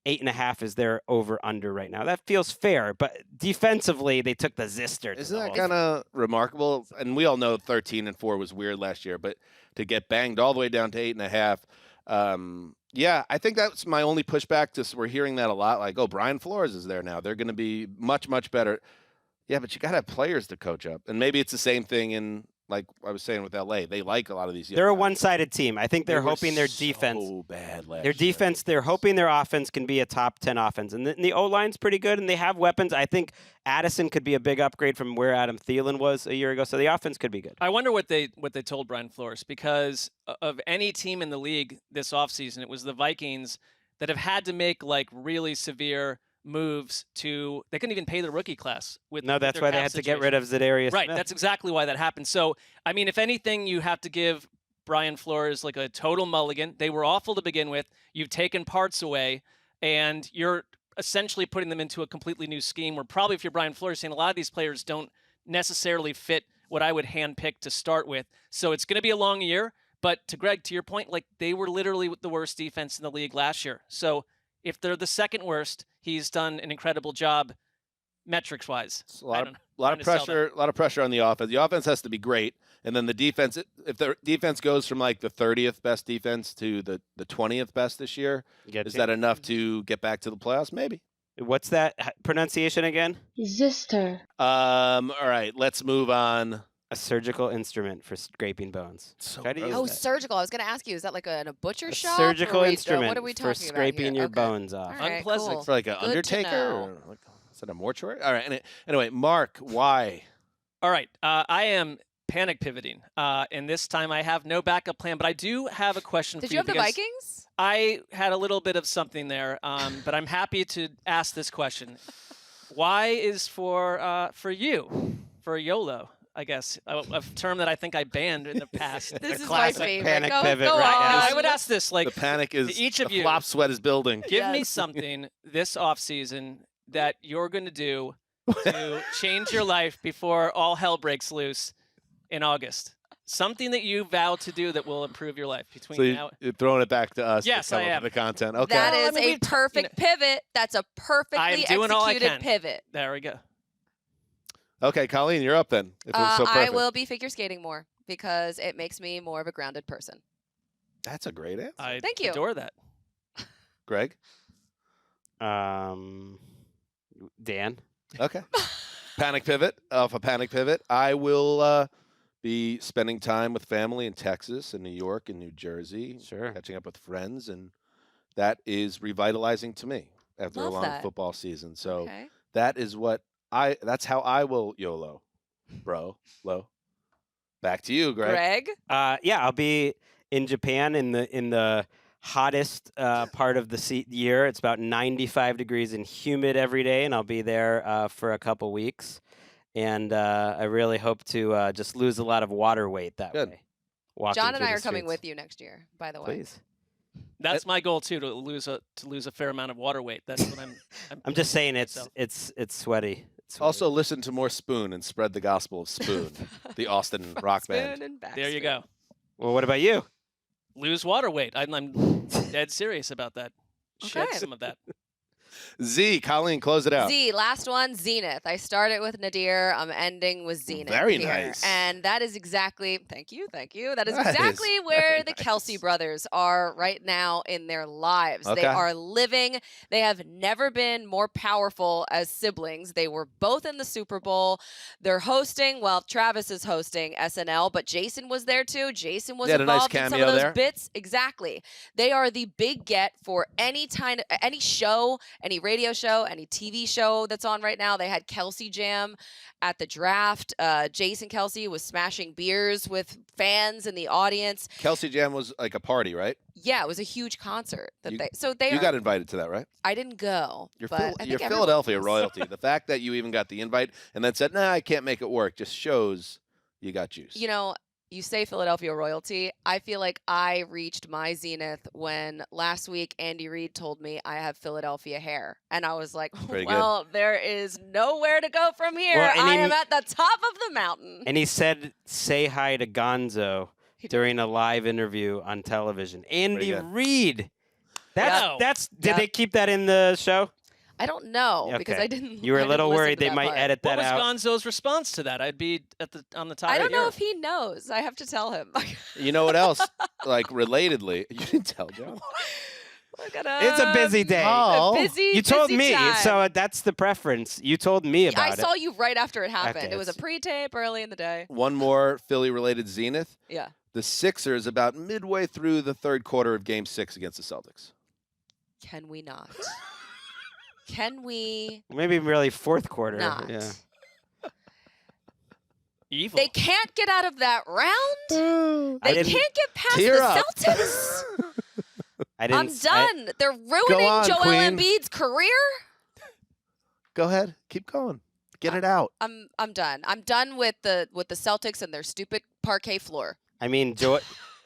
8.5 is their over/under right now. That feels fair, but defensively, they took the zister. Isn't that kind of remarkable? And we all know 13-4 was weird last year, but to get banged all the way down to 8.5, yeah, I think that's my only pushback. We're hearing that a lot, like, oh, Brian Flores is there now. They're going to be much, much better. Yeah, but you got to have players to coach up. And maybe it's the same thing in, like I was saying with LA. They like a lot of these. They're a one-sided team. I think they're hoping their defense. So bad last their defense, year. They're hoping their offense can be a top 10 offense. And the O-line's pretty good, and they have weapons. I think Addison could be a big upgrade from where Adam Thielen was a year ago. So the offense could be good. I wonder what they told Brian Flores, because of any team in the league this offseason, it was the Vikings that have had to make like really severe moves to. They couldn't even pay the rookie class with. No, that's their why they cap had situation. to get rid of Zadarius Right, Smith. that's exactly why that happened. So, I mean, if anything, you have to give Brian Flores like a total mulligan. They were awful to begin with. You've taken parts away, and you're essentially putting them into a completely new scheme where probably if you're Brian Flores, saying a lot of these players don't necessarily fit what I would handpick to start with. So it's going to be a long year. But to Greg, to your point, like they were literally the worst defense in the league last year. So if they're the second worst, he's done an incredible job metrics-wise. A lot of pressure on the offense. The offense has to be great, and then the defense. If the defense goes from like the 30th best defense to the 20th best this year, is that enough to get back to the playoffs? Maybe. What's that pronunciation again? Zister. All right, let's move on. A surgical instrument for scraping bones. Surgical. I was going to ask you, is that like a butcher shop? Surgical instrument what are we talking for scraping about your here? bones off. Right, unpleasant. cool. For like an Good undertaker? Or like, is it a mortuary? All right. Anyway, Mark, why? All right. I am panic pivoting. And this time I have no backup plan, but I do have a question for you. Did you have the Vikings? I had a little bit of something there, but I'm happy to ask this question. Why is for you, for YOLO? I guess a term that I think I banned in the past. This is my favorite. Panic go, pivot go right on. now. I would ask this, like The panic is each of the you. flop sweat is building. Give me something this offseason that you're going to do to change your life before all hell breaks loose in August. Something that you vow to do that will improve your life between So now. you're throwing it back to us. Yes, to come I up am. with the content. Okay. That is a perfect pivot. That's a perfectly I'm doing all I executed can. pivot. There we go. Okay, Colleen, you're up then. If it was so I perfect. will be figure skating more because it makes me more of a grounded person. That's a great answer. I Thank you. adore that. Greg? Dan? Okay. Panic pivot. Off a panic pivot. I will be spending time with family in Texas and New York and New Jersey. Sure. Catching up with friends, and that is revitalizing to me after Love a long that. football season. So Okay. that is that's how I will YOLO, bro. Low. Back to you, Greg. Yeah, I'll be in Japan in the hottest part of the year. It's about 95 degrees and humid every day, and I'll be there for a couple weeks. And I really hope to just lose a lot of water weight that way. John and I are coming with you next year, by the way. Please. That's my goal too, to lose a fair amount of water weight. That's what I'm just saying it's sweaty. Also, listen to more Spoon and spread the gospel of Spoon, the Austin rock band. There you go. Well, what about you? Lose water weight. I'm dead serious about that. Shed Okay. some of that. Z, Colleen, close it out. Z, last one, Zenith. I started with Nadir. I'm ending with Zenith. Very here. nice. And that is exactly, thank you. That is That exactly is where very the Kelce brothers are right now in their lives. Okay. They are living. They have never been more powerful as siblings. They were both in the Super Bowl. They're hosting, well, Travis is hosting SNL, but Jason was there too. Jason was had a nice involved in some cameo of those there. bits. Exactly. They are the big get for any show, any radio show, any TV show that's on right now. They had Kelce Jam at the draft. Jason Kelce was smashing beers with fans in the audience. Kelce Jam was like a party, right? Yeah, it was a huge concert. You They got invited to that, right? I didn't go. You're but I think everyone Philadelphia was. royalty. The fact that you even got the invite and then said, "Nah, I can't make it work," just shows you got juice. You know, you say Philadelphia royalty. I feel like I reached my zenith when last week Andy Reid told me I have Philadelphia hair. And I was like, Pretty well, there is nowhere to go from here. Well, and I he- am at the top of the mountain. And he said, "Say hi to Gonzo" during a live interview on television. Andy good. Reid. Wow. Did Yep. they keep that in the show? I don't know because Okay. I didn't. You were I a didn't little listen worried to they that might part. edit What that was out. Gonzo's response to that? I'd be on the top. I right don't know here. if he knows. I have to tell him. You know what else? Like relatedly, you didn't tell Joe. Look at It's a busy day. Oh. Busy. You told busy me, time. so that's the preference. You told me about I it. saw you right after it happened. Okay, It was a it's- pre-tape early in the day. One more Philly-related zenith. Yeah. The Sixers about midway through the third quarter of Game 6 against the Celtics. Can we not? Can we Maybe really fourth quarter. not? Yeah. Evil. They can't get out of that round. I They didn't- can't get past Tear the up. Celtics. I didn't. I'm done. They're ruining on, Joel Queen. Embiid's career. Go ahead. Keep going. Get it out. I'm done. I'm done with the Celtics and their stupid parquet floor. I mean, you're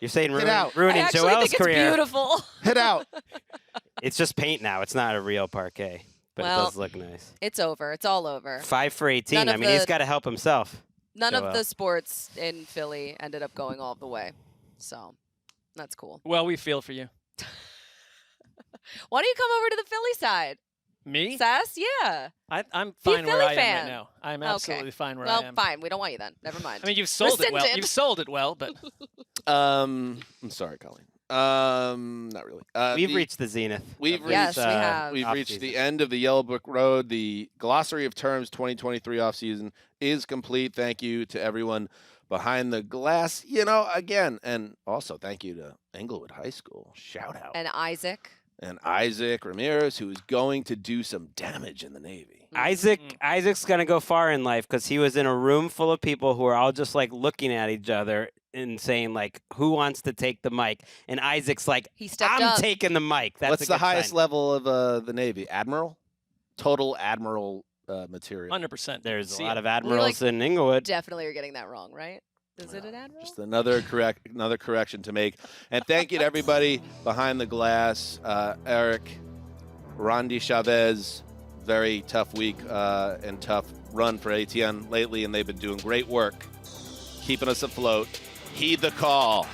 saying out. I ruining actually Joel's think it's career. beautiful. Hit out. It's just paint now. It's not a real parquet, but Well, it does look nice. It's over. It's all over. 5 for 18. None I of mean, he's the- got to help himself. None Joel. of the sports in Philly ended up going all the way. So that's cool. Well, we feel for you. Why don't you come over to the Philly side? Me? Sass? Yeah. I'm Be a fine where Philly I am fan. right now. I'm Okay. absolutely fine where Well, I am. fine. We don't want you then. Never mind. I mean, you've sold it well. Rescinded. You've sold it well, but I'm sorry, Colleen. Not really. We've reached the zenith. We've of Yes, this, we have. We've reached off-season. the end of the Yellow Brick Road. The Glossary of Terms 2023 offseason is complete. Thank you to everyone behind the glass. You know, again, and also thank you to Englewood High School. Shout out. And Isaac. And Isaac Ramirez, who is going to do some damage in the Navy. Isaac's gonna go far in life because he was in a room full of people who are all just like looking at each other and saying like, "Who wants to take the mic?" And Isaac's like, He stepped "I'm up. taking the mic." That's What's a the good highest sign. level of the Navy? Admiral? Total Admiral material. 100%. There's See a lot it. of admirals in Inglewood. Definitely are getting that wrong, right? Is it an admiral? Just another correction to make. And thank you to everybody behind the glass. Eric, Rondi Chavez, very tough week and tough run for ATN lately, and they've been doing great work keeping us afloat. Heed the call.